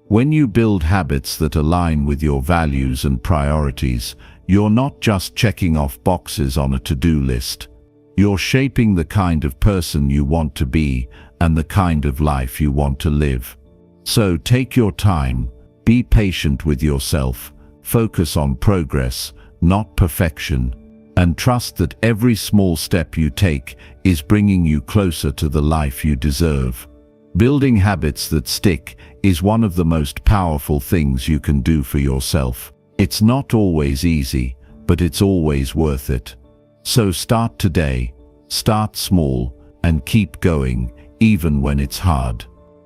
A: When you build habits that align with your values and priorities, you're not just checking off boxes on a to-do list. You're shaping the kind of person you want to be and the kind of life you want to live. So take your time, be patient with yourself, focus on progress, not perfection, and trust that every small step you take is bringing you closer to the life you deserve. Building habits that stick is one of the most powerful things you can do for yourself. It's not always easy, but it's always worth it. So start today, start small, and keep going, even when it's hard.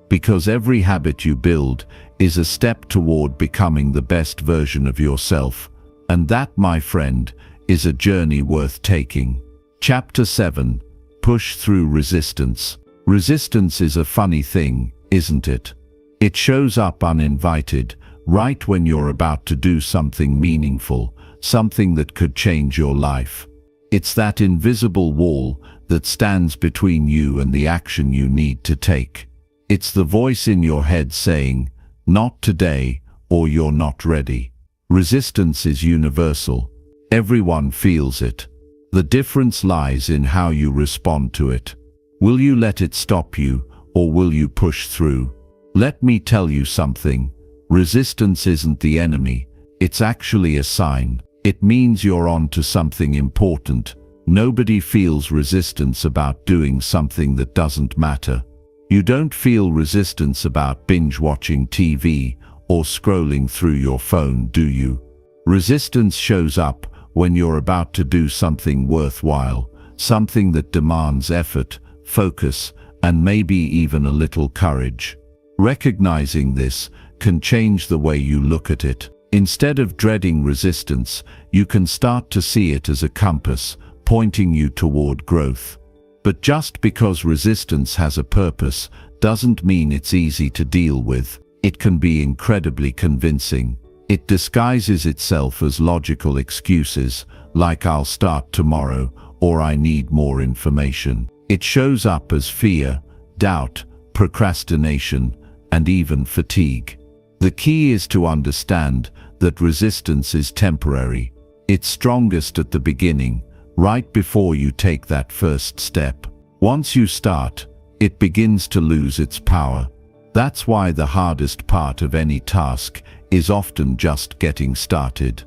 A: Because every habit you build is a step toward becoming the best version of yourself. And that, my friend, is a journey worth taking. Chapter 7. Push through resistance. Resistance is a funny thing, isn't it? It shows up uninvited, right when you're about to do something meaningful, something that could change your life. It's that invisible wall that stands between you and the action you need to take. It's the voice in your head saying, "Not today," or "You're not ready." Resistance is universal. Everyone feels it. The difference lies in how you respond to it. Will you let it stop you, or will you push through? Let me tell you something. Resistance isn't the enemy. It's actually a sign. It means you're on to something important. Nobody feels resistance about doing something that doesn't matter. You don't feel resistance about binge-watching TV or scrolling through your phone, do you? Resistance shows up when you're about to do something worthwhile, something that demands effort, focus, and maybe even a little courage. Recognizing this can change the way you look at it. Instead of dreading resistance, you can start to see it as a compass, pointing you toward growth. But just because resistance has a purpose doesn't mean it's easy to deal with. It can be incredibly convincing. It disguises itself as logical excuses, like "I'll start tomorrow" or "I need more information." It shows up as fear, doubt, procrastination, and even fatigue. The key is to understand that resistance is temporary. It's strongest at the beginning, right before you take that first step. Once you start, it begins to lose its power. That's why the hardest part of any task is often just getting started.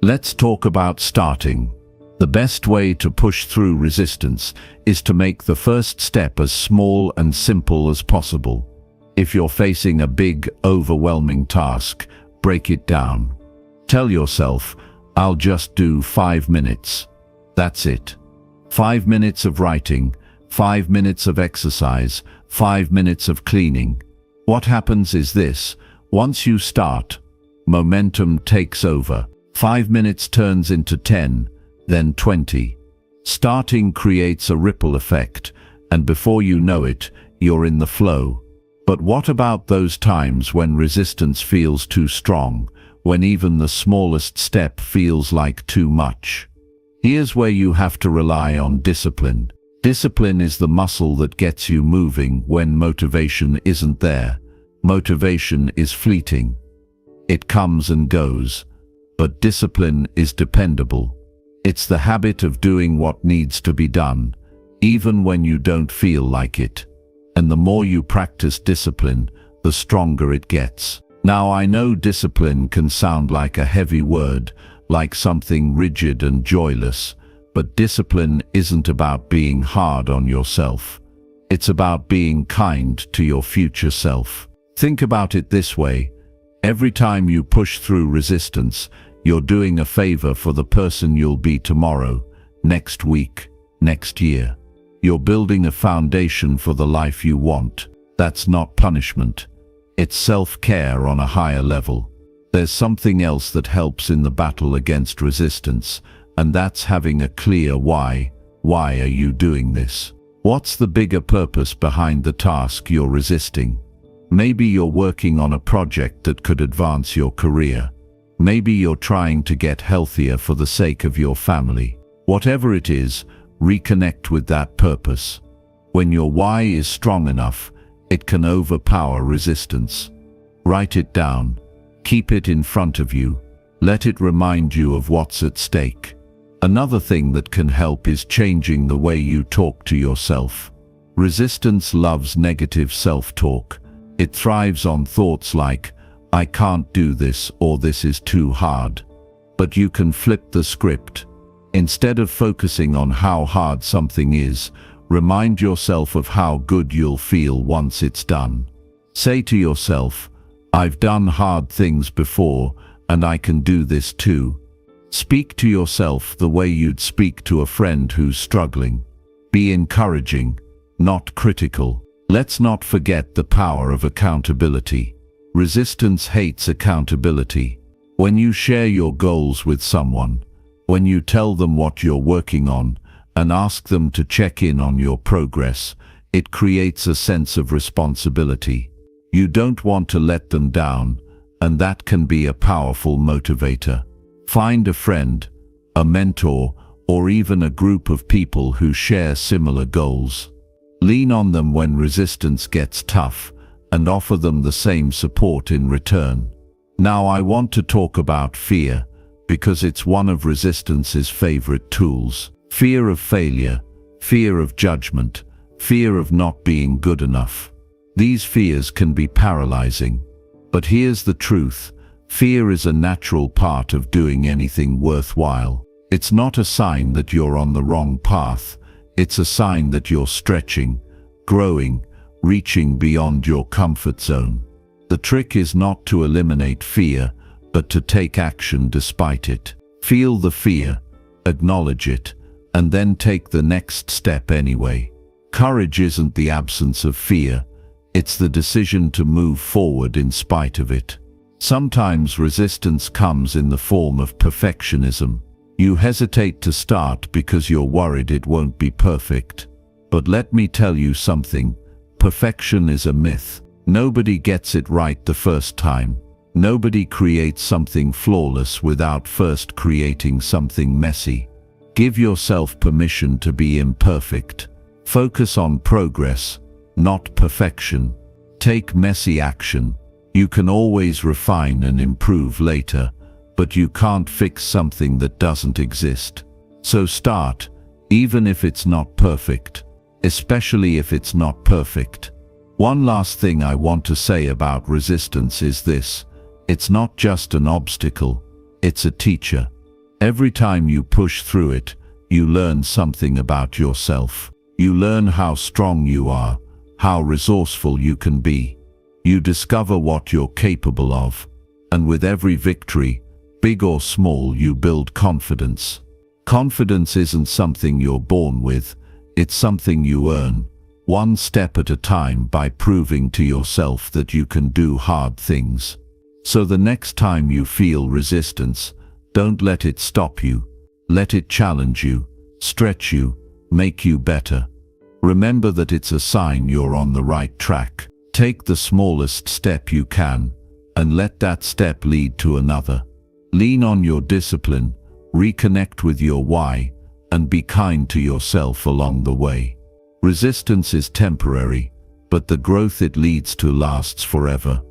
A: Let's talk about starting. The best way to push through resistance is to make the first step as small and simple as possible. If you're facing a big, overwhelming task, break it down. Tell yourself, "I'll just do 5 minutes. That's it. 5 minutes of writing, 5 minutes of exercise, 5 minutes of cleaning." What happens is this: once you start, momentum takes over. 5 minutes turns into 10, then 20. Starting creates a ripple effect, and before you know it, you're in the flow. But what about those times when resistance feels too strong, when even the smallest step feels like too much? Here's where you have to rely on discipline. Discipline is the muscle that gets you moving when motivation isn't there. Motivation is fleeting. It comes and goes, but discipline is dependable. It's the habit of doing what needs to be done, even when you don't feel like it. And the more you practice discipline, the stronger it gets. Now, I know discipline can sound like a heavy word, like something rigid and joyless, but discipline isn't about being hard on yourself. It's about being kind to your future self. Think about it this way: every time you push through resistance, you're doing a favor for the person you'll be tomorrow, next week, next year. You're building a foundation for the life you want. That's not punishment. It's self-care on a higher level. There's something else that helps in the battle against resistance, and that's having a clear why. Why are you doing this? What's the bigger purpose behind the task you're resisting? Maybe you're working on a project that could advance your career. Maybe you're trying to get healthier for the sake of your family. Whatever it is, reconnect with that purpose. When your why is strong enough, it can overpower resistance. Write it down. Keep it in front of you. Let it remind you of what's at stake. Another thing that can help is changing the way you talk to yourself. Resistance loves negative self-talk. It thrives on thoughts like, "I can't do this," or "this is too hard." But you can flip the script. Instead of focusing on how hard something is, remind yourself of how good you'll feel once it's done. Say to yourself, "I've done hard things before, and I can do this too." Speak to yourself the way you'd speak to a friend who's struggling. Be encouraging, not critical. Let's not forget the power of accountability. Resistance hates accountability. When you share your goals with someone, when you tell them what you're working on and ask them to check in on your progress, it creates a sense of responsibility. You don't want to let them down, and that can be a powerful motivator. Find a friend, a mentor, or even a group of people who share similar goals. Lean on them when resistance gets tough, and offer them the same support in return. Now, I want to talk about fear, because it's one of resistance's favorite tools. Fear of failure, fear of judgment, fear of not being good enough. These fears can be paralyzing. But here's the truth: fear is a natural part of doing anything worthwhile. It's not a sign that you're on the wrong path. It's a sign that you're stretching, growing, reaching beyond your comfort zone. The trick is not to eliminate fear, but to take action despite it. Feel the fear, acknowledge it, and then take the next step anyway. Courage isn't the absence of fear, it's the decision to move forward in spite of it. Sometimes resistance comes in the form of perfectionism. You hesitate to start because you're worried it won't be perfect. But let me tell you something. Perfection is a myth. Nobody gets it right the first time. Nobody creates something flawless without first creating something messy. Give yourself permission to be imperfect. Focus on progress, not perfection. Take messy action. You can always refine and improve later, but you can't fix something that doesn't exist. So start, even if it's not perfect, especially if it's not perfect. One last thing I want to say about resistance is this: it's not just an obstacle, it's a teacher. Every time you push through it, you learn something about yourself. You learn how strong you are, how resourceful you can be. You discover what you're capable of. And with every victory, big or small, you build confidence. Confidence isn't something you're born with, it's something you earn, one step at a time, by proving to yourself that you can do hard things. So the next time you feel resistance, don't let it stop you. Let it challenge you, stretch you, make you better. Remember that it's a sign you're on the right track. Take the smallest step you can, and let that step lead to another. Lean on your discipline, reconnect with your why, and be kind to yourself along the way. Resistance is temporary, but the growth it leads to lasts forever.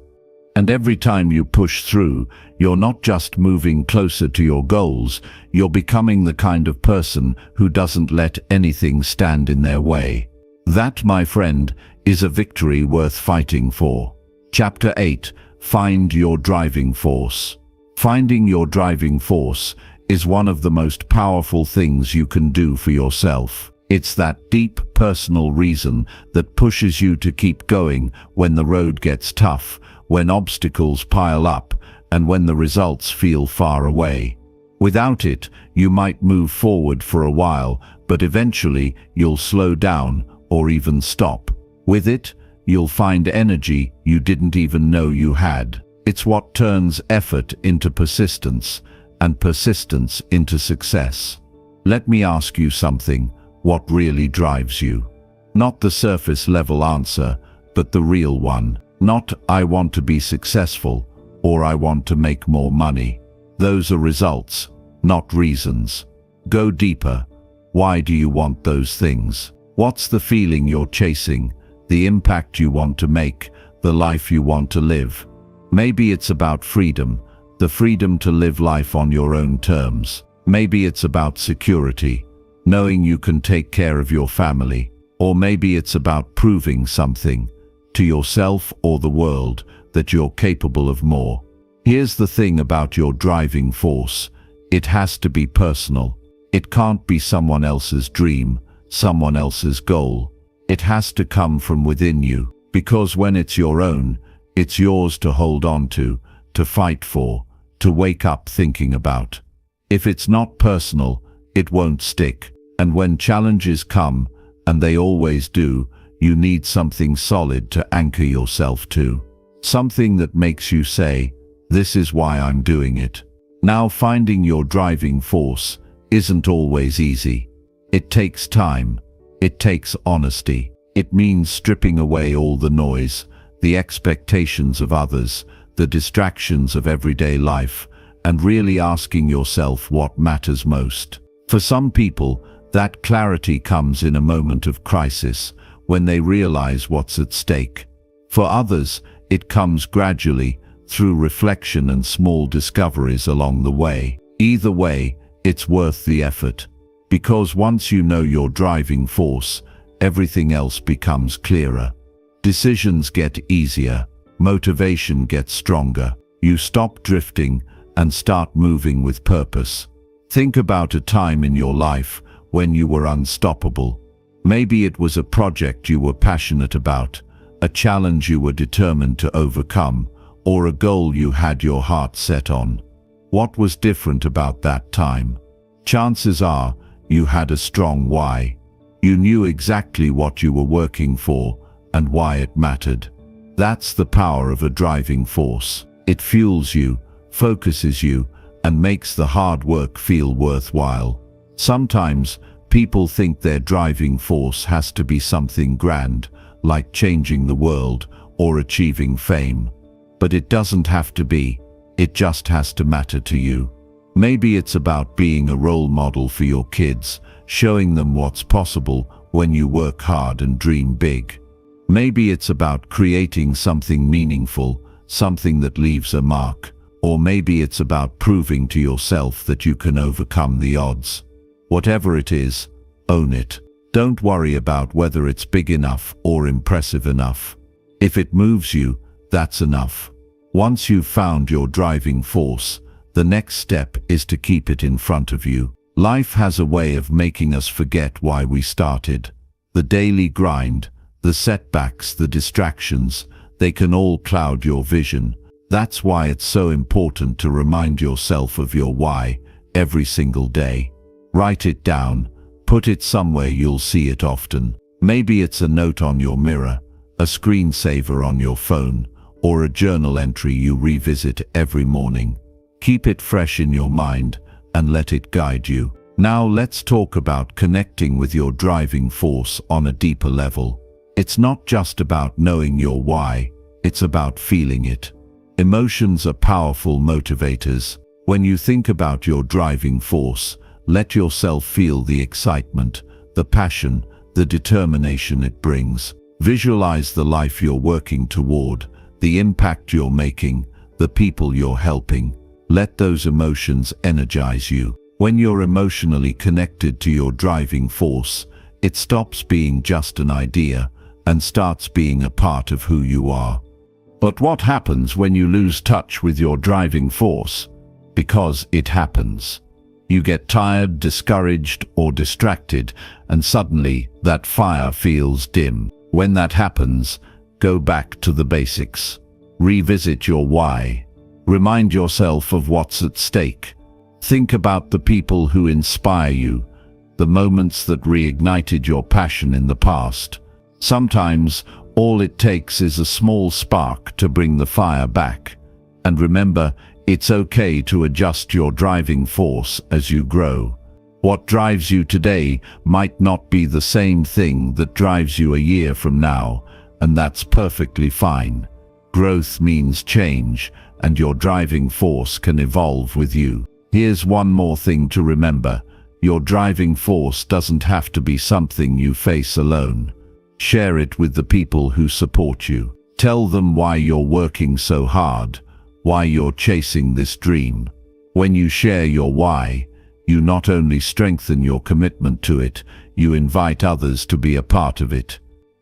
A: And every time you push through, you're not just moving closer to your goals, you're becoming the kind of person who doesn't let anything stand in their way. That, my friend, is a victory worth fighting for. Chapter 8. Find your driving force. Finding your driving force is one of the most powerful things you can do for yourself. It's that deep personal reason that pushes you to keep going when the road gets tough, when obstacles pile up, and when the results feel far away. Without it, you might move forward for a while, but eventually you'll slow down or even stop. With it, you'll find energy you didn't even know you had. It's what turns effort into persistence, and persistence into success. Let me ask you something. What really drives you? Not the surface level answer, but the real one. Not, I want to be successful, or I want to make more money. Those are results, not reasons. Go deeper. Why do you want those things? What's the feeling you're chasing, the impact you want to make, the life you want to live? Maybe it's about freedom, the freedom to live life on your own terms. Maybe it's about security, knowing you can take care of your family. Or maybe it's about proving something, to yourself or the world, that you're capable of more. Here's the thing about your driving force. It has to be personal. It can't be someone else's dream, someone else's goal. It has to come from within you, because when it's your own, it's yours to hold on to fight for, to wake up thinking about. If it's not personal, it won't stick. And when challenges come, and they always do, you need something solid to anchor yourself to. Something that makes you say, this is why I'm doing it. Now, finding your driving force isn't always easy. It takes time. It takes honesty. It means stripping away all the noise, the expectations of others, the distractions of everyday life, and really asking yourself what matters most. For some people, that clarity comes in a moment of crisis, when they realize what's at stake. For others, it comes gradually, through reflection and small discoveries along the way. Either way, it's worth the effort. Because once you know your driving force, everything else becomes clearer. Decisions get easier, motivation gets stronger. You stop drifting and start moving with purpose. Think about a time in your life when you were unstoppable. Maybe it was a project you were passionate about, a challenge you were determined to overcome, or a goal you had your heart set on. What was different about that time? Chances are you had a strong why. You knew exactly what you were working for and why it mattered. That's the power of a driving force. It fuels you, focuses you, and makes the hard work feel worthwhile. Sometimes, people think their driving force has to be something grand, like changing the world or achieving fame. But it doesn't have to be. It just has to matter to you. Maybe it's about being a role model for your kids, showing them what's possible when you work hard and dream big. Maybe it's about creating something meaningful, something that leaves a mark. Or maybe it's about proving to yourself that you can overcome the odds. Whatever it is, own it. Don't worry about whether it's big enough or impressive enough. If it moves you, that's enough. Once you've found your driving force, the next step is to keep it in front of you. Life has a way of making us forget why we started. The daily grind, the setbacks, the distractions, they can all cloud your vision. That's why it's so important to remind yourself of your why every single day. Write it down, put it somewhere you'll see it often. Maybe it's a note on your mirror, a screensaver on your phone, or a journal entry you revisit every morning. Keep it fresh in your mind and let it guide you. Now let's talk about connecting with your driving force on a deeper level. It's not just about knowing your why, it's about feeling it. Emotions are powerful motivators. When you think about your driving force, let yourself feel the excitement, the passion, the determination it brings. Visualize the life you're working toward, the impact you're making, the people you're helping. Let those emotions energize you. When you're emotionally connected to your driving force, it stops being just an idea and starts being a part of who you are. But what happens when you lose touch with your driving force? Because it happens. You get tired, discouraged, or distracted, and suddenly that fire feels dim. When that happens, go back to the basics. Revisit your why. Remind yourself of what's at stake. Think about the people who inspire you, the moments that reignited your passion in the past. Sometimes, all it takes is a small spark to bring the fire back. And remember, it's okay to adjust your driving force as you grow. What drives you today might not be the same thing that drives you a year from now, and that's perfectly fine. Growth means change, and your driving force can evolve with you. Here's one more thing to remember. Your driving force doesn't have to be something you face alone. Share it with the people who support you. Tell them why you're working so hard, why you're chasing this dream. When you share your why, you not only strengthen your commitment to it, you invite others to be a part of it.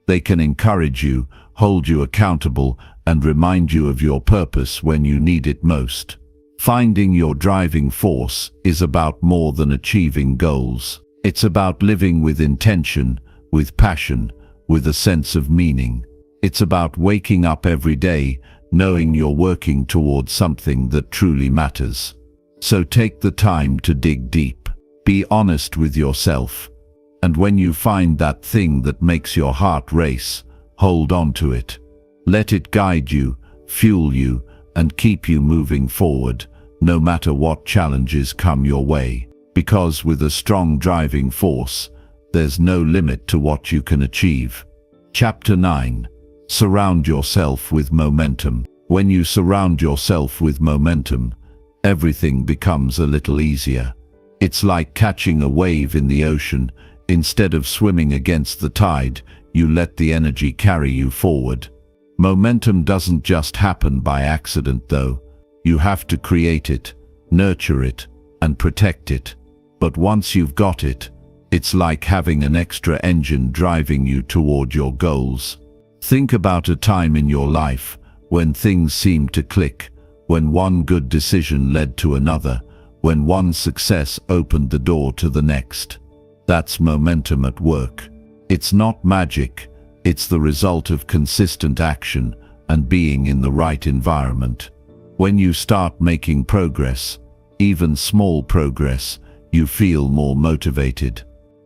A: They can encourage you, hold you accountable, and remind you of your purpose when you need it most. Finding your driving force is about more than achieving goals. It's about living with intention, with passion, with a sense of meaning. It's about waking up every day knowing you're working towards something that truly matters. So take the time to dig deep. Be honest with yourself. And when you find that thing that makes your heart race, hold on to it. Let it guide you, fuel you, and keep you moving forward, no matter what challenges come your way. Because with a strong driving force, there's no limit to what you can achieve. Chapter 9. Surround yourself with momentum. When you surround yourself with momentum, everything becomes a little easier. It's like catching a wave in the ocean. Instead of swimming against the tide, you let the energy carry you forward. Momentum doesn't just happen by accident, though. You have to create it, nurture it, and protect it. But once you've got it, it's like having an extra engine driving you toward your goals. Think about a time in your life when things seemed to click, when one good decision led to another, when one success opened the door to the next. That's momentum at work. It's not magic, it's the result of consistent action and being in the right environment. When you start making progress, even small progress, you feel more motivated.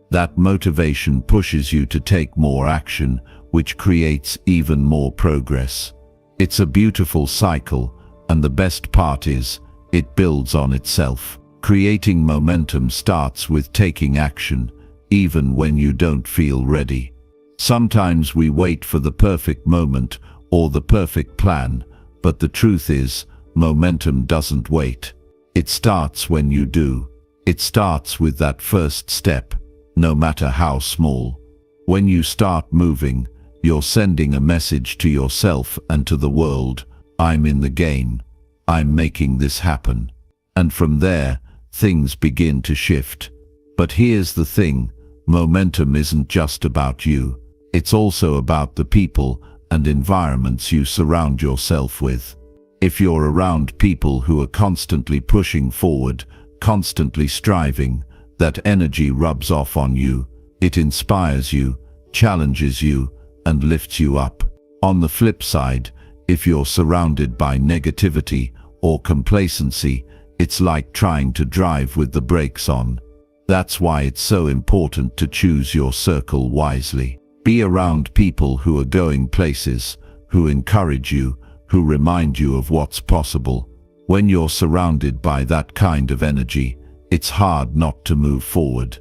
A: That motivation pushes you to take more action, which creates even more progress. It's a beautiful cycle, and the best part is, it builds on itself. Creating momentum starts with taking action, even when you don't feel ready. Sometimes we wait for the perfect moment or the perfect plan, but the truth is, momentum doesn't wait. It starts when you do. It starts with that first step, no matter how small. When you start moving, you're sending a message to yourself and to the world. I'm in the game. I'm making this happen. And from there, things begin to shift. But here's the thing, momentum isn't just about you. It's also about the people and environments you surround yourself with. If you're around people who are constantly pushing forward, constantly striving, that energy rubs off on you. It inspires you, challenges you, and lifts you up. On the flip side, if you're surrounded by negativity or complacency, it's like trying to drive with the brakes on. That's why it's so important to choose your circle wisely. Be around people who are going places, who encourage you, who remind you of what's possible. When you're surrounded by that kind of energy, it's hard not to move forward.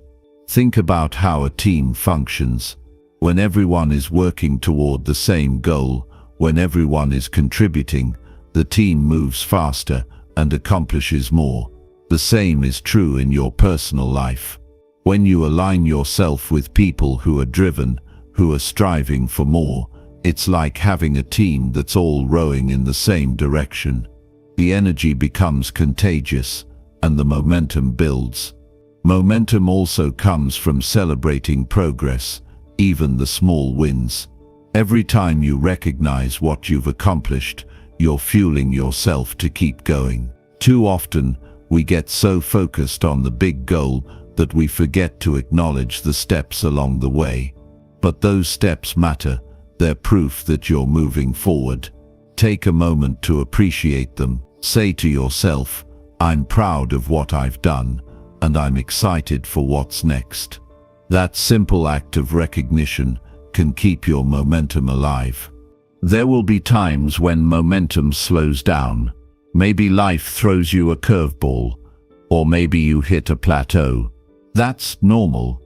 A: Think about how a team functions. When everyone is working toward the same goal, when everyone is contributing, the team moves faster and accomplishes more. The same is true in your personal life. When you align yourself with people who are driven, who are striving for more, it's like having a team that's all rowing in the same direction. The energy becomes contagious, and the momentum builds. Momentum also comes from celebrating progress, even the small wins. Every time you recognize what you've accomplished, you're fueling yourself to keep going. Too often, we get so focused on the big goal that we forget to acknowledge the steps along the way. But those steps matter. They're proof that you're moving forward. Take a moment to appreciate them. Say to yourself, I'm proud of what I've done, and I'm excited for what's next. That simple act of recognition can keep your momentum alive. There will be times when momentum slows down. Maybe life throws you a curveball, or maybe you hit a plateau. That's normal.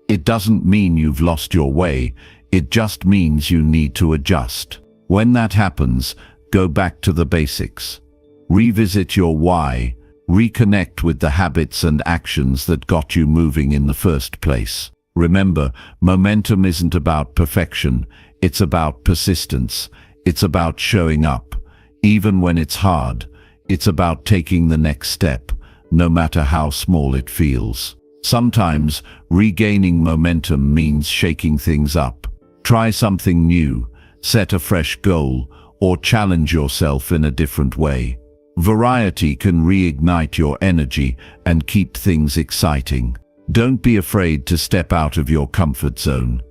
A: It doesn't mean you've lost your way, it just means you need to adjust. When that happens, go back to the basics. Revisit your why, reconnect with the habits and actions that got you moving in the first place. Remember, momentum isn't about perfection, it's about persistence. It's about showing up, even when it's hard. It's about taking the next step, no matter how small it feels. Sometimes, regaining momentum means shaking things up. Try something new, set a fresh goal, or challenge yourself in a different way. Variety can reignite your energy and keep things exciting. Don't be afraid to step out of your comfort zone.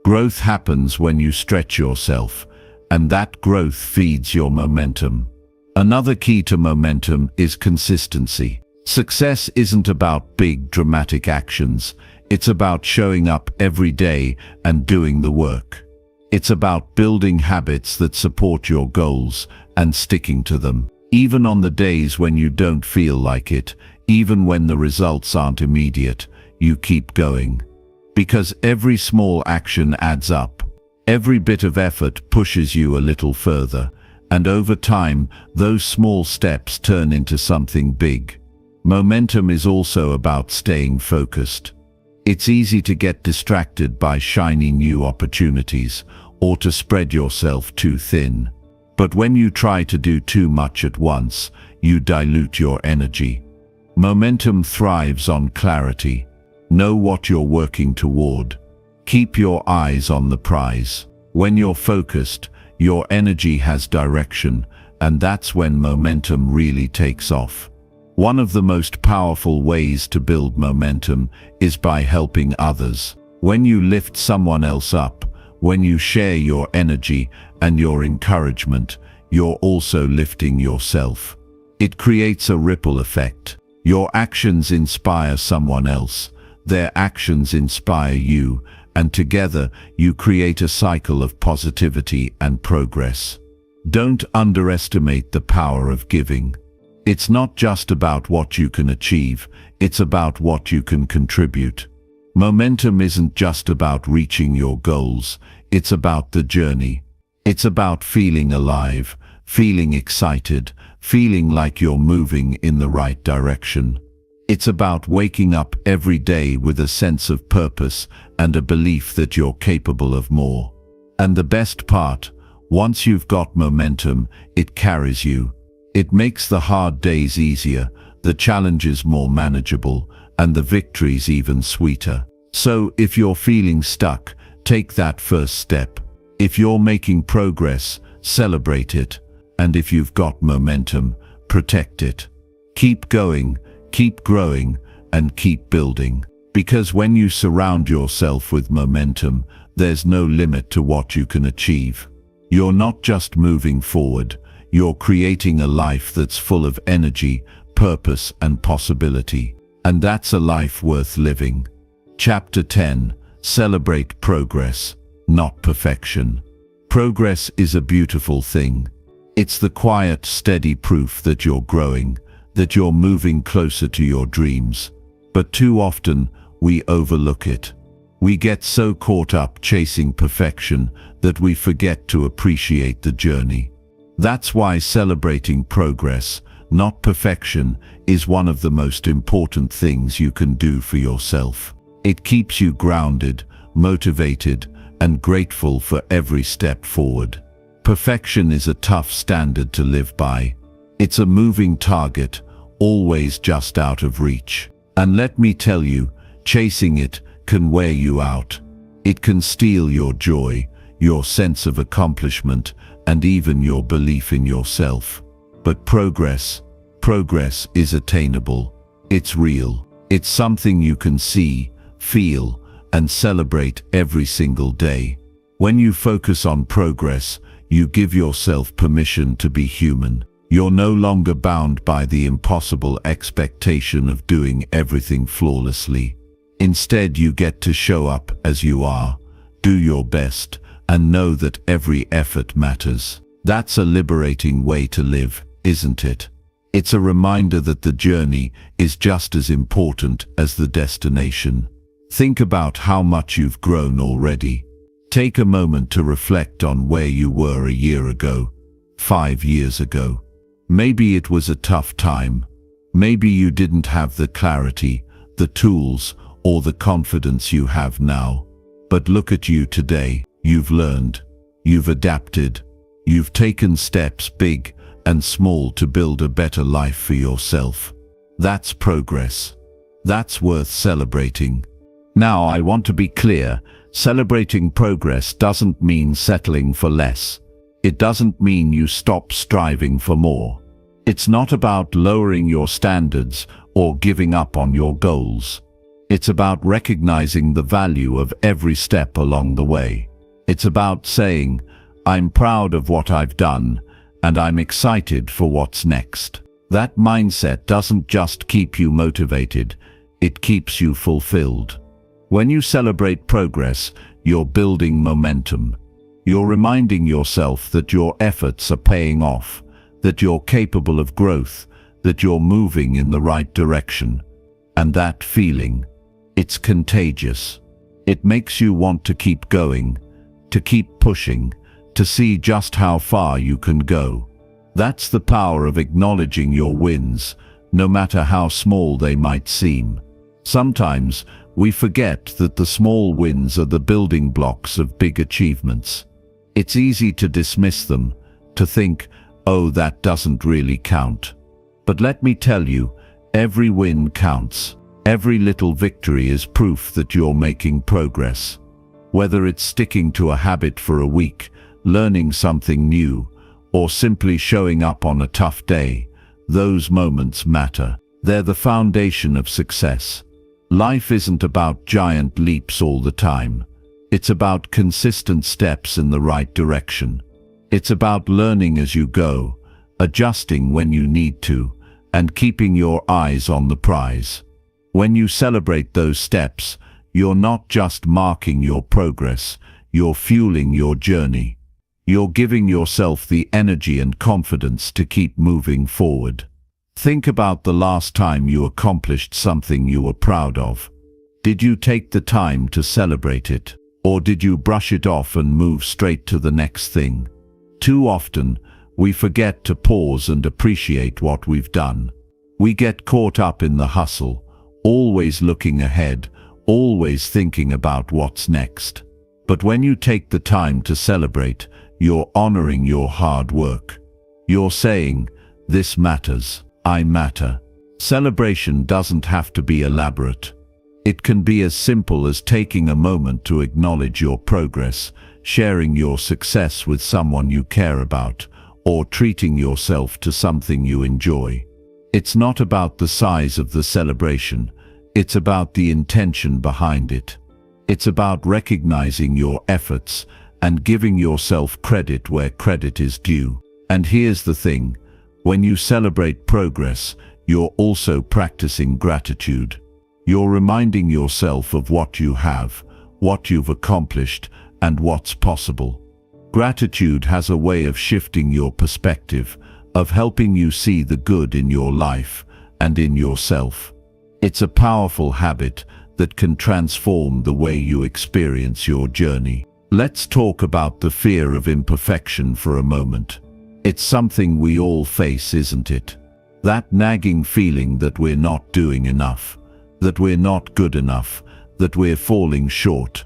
A: Growth happens when you stretch yourself, and that growth feeds your momentum. Another key to momentum is consistency. Success isn't about big dramatic actions. It's about showing up every day and doing the work. It's about building habits that support your goals and sticking to them. Even on the days when you don't feel like it, even when the results aren't immediate, you keep going. Because every small action adds up. Every bit of effort pushes you a little further, and over time, those small steps turn into something big. Momentum is also about staying focused. It's easy to get distracted by shiny new opportunities or to spread yourself too thin. But when you try to do too much at once, you dilute your energy. Momentum thrives on clarity. Know what you're working toward. Keep your eyes on the prize. When you're focused, your energy has direction, and that's when momentum really takes off. One of the most powerful ways to build momentum is by helping others. When you lift someone else up, when you share your energy and your encouragement, you're also lifting yourself. It creates a ripple effect. Your actions inspire someone else, their actions inspire you, and together you create a cycle of positivity and progress. Don't underestimate the power of giving. It's not just about what you can achieve, it's about what you can contribute. Momentum isn't just about reaching your goals, it's about the journey. It's about feeling alive, feeling excited, feeling like you're moving in the right direction. It's about waking up every day with a sense of purpose and a belief that you're capable of more. And the best part, once you've got momentum, it carries you. It makes the hard days easier, the challenges more manageable, and the victories even sweeter. So if you're feeling stuck, take that first step. If you're making progress, celebrate it. And if you've got momentum, protect it. Keep going, keep growing, and keep building. Because when you surround yourself with momentum, there's no limit to what you can achieve. You're not just moving forward, you're creating a life that's full of energy, purpose, and possibility. And that's a life worth living. Chapter 10. Celebrate progress, not perfection. Progress is a beautiful thing. It's the quiet, steady proof that you're growing, that you're moving closer to your dreams. But too often, we overlook it. We get so caught up chasing perfection that we forget to appreciate the journey. That's why celebrating progress, not perfection, is one of the most important things you can do for yourself. It keeps you grounded, motivated, and grateful for every step forward. Perfection is a tough standard to live by. It's a moving target, always just out of reach. And let me tell you, chasing it can wear you out. It can steal your joy, your sense of accomplishment, and even your belief in yourself. But progress is attainable. It's real. It's something you can see, feel, and celebrate every single day. When you focus on progress, you give yourself permission to be human. You're no longer bound by the impossible expectation of doing everything flawlessly. Instead, you get to show up as you are, do your best, and know that every effort matters. That's a liberating way to live, isn't it? It's a reminder that the journey is just as important as the destination. Think about how much you've grown already. Take a moment to reflect on where you were a year ago, 5 years ago. Maybe it was a tough time. Maybe you didn't have the clarity, the tools, or the confidence you have now. But look at you today. You've learned. You've adapted. You've taken steps, big and small, to build a better life for yourself. That's progress. That's worth celebrating. Now, I want to be clear. Celebrating progress doesn't mean settling for less. It doesn't mean you stop striving for more. It's not about lowering your standards or giving up on your goals. It's about recognizing the value of every step along the way. It's about saying, I'm proud of what I've done, and I'm excited for what's next. That mindset doesn't just keep you motivated, it keeps you fulfilled. When you celebrate progress, you're building momentum. You're reminding yourself that your efforts are paying off, that you're capable of growth, that you're moving in the right direction. And that feeling, it's contagious. It makes you want to keep going, to keep pushing, to see just how far you can go. That's the power of acknowledging your wins, no matter how small they might seem. Sometimes we forget that the small wins are the building blocks of big achievements. It's easy to dismiss them, to think, oh, that doesn't really count. But let me tell you, every win counts. Every little victory is proof that you're making progress. Whether it's sticking to a habit for a week, learning something new, or simply showing up on a tough day, those moments matter. They're the foundation of success. Life isn't about giant leaps all the time. It's about consistent steps in the right direction. It's about learning as you go, adjusting when you need to, and keeping your eyes on the prize. When you celebrate those steps, you're not just marking your progress, you're fueling your journey. You're giving yourself the energy and confidence to keep moving forward. Think about the last time you accomplished something you were proud of. Did you take the time to celebrate it, or did you brush it off and move straight to the next thing? Too often, we forget to pause and appreciate what we've done. We get caught up in the hustle, always looking ahead, always thinking about what's next. But when you take the time to celebrate, you're honoring your hard work. You're saying, "This matters, I matter." Celebration doesn't have to be elaborate. It can be as simple as taking a moment to acknowledge your progress, sharing your success with someone you care about, or treating yourself to something you enjoy. It's not about the size of the celebration, it's about the intention behind it. It's about recognizing your efforts and giving yourself credit where credit is due. And here's the thing, when you celebrate progress, you're also practicing gratitude. You're reminding yourself of what you have, what you've accomplished, and what's possible. Gratitude has a way of shifting your perspective, of helping you see the good in your life and in yourself. It's a powerful habit that can transform the way you experience your journey. Let's talk about the fear of imperfection for a moment. It's something we all face, isn't it? That nagging feeling that we're not doing enough, that we're not good enough, that we're falling short.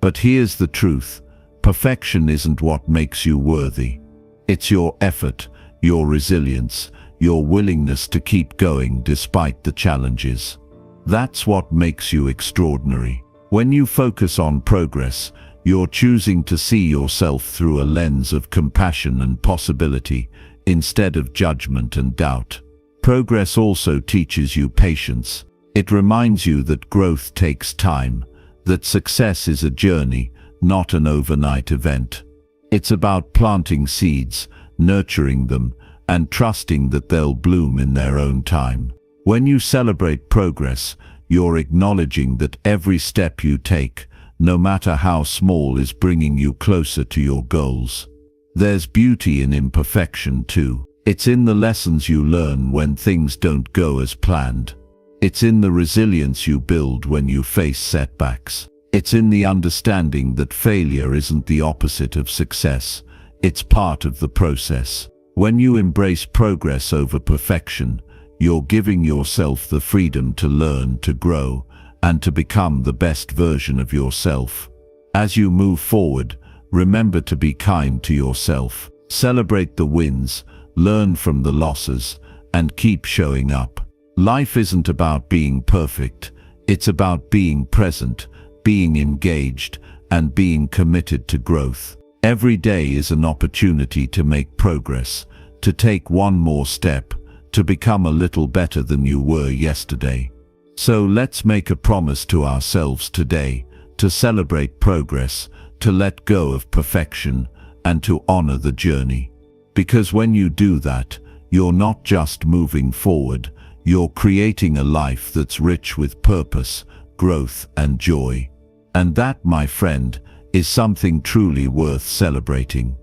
A: But here's the truth, perfection isn't what makes you worthy. It's your effort, your resilience, your willingness to keep going despite the challenges. That's what makes you extraordinary. When you focus on progress, you're choosing to see yourself through a lens of compassion and possibility, instead of judgment and doubt. Progress also teaches you patience. It reminds you that growth takes time, that success is a journey, not an overnight event. It's about planting seeds, nurturing them, and trusting that they'll bloom in their own time. When you celebrate progress, you're acknowledging that every step you take, no matter how small, is bringing you closer to your goals. There's beauty in imperfection too. It's in the lessons you learn when things don't go as planned. It's in the resilience you build when you face setbacks. It's in the understanding that failure isn't the opposite of success. It's part of the process. When you embrace progress over perfection, you're giving yourself the freedom to learn, to grow, and to become the best version of yourself. As you move forward, remember to be kind to yourself. Celebrate the wins, learn from the losses, and keep showing up. Life isn't about being perfect, it's about being present, being engaged, and being committed to growth. Every day is an opportunity to make progress, to take one more step, to become a little better than you were yesterday. So let's make a promise to ourselves today, to celebrate progress, to let go of perfection, and to honor the journey. Because when you do that, you're not just moving forward, you're creating a life that's rich with purpose, growth, and joy. And that, my friend, is something truly worth celebrating.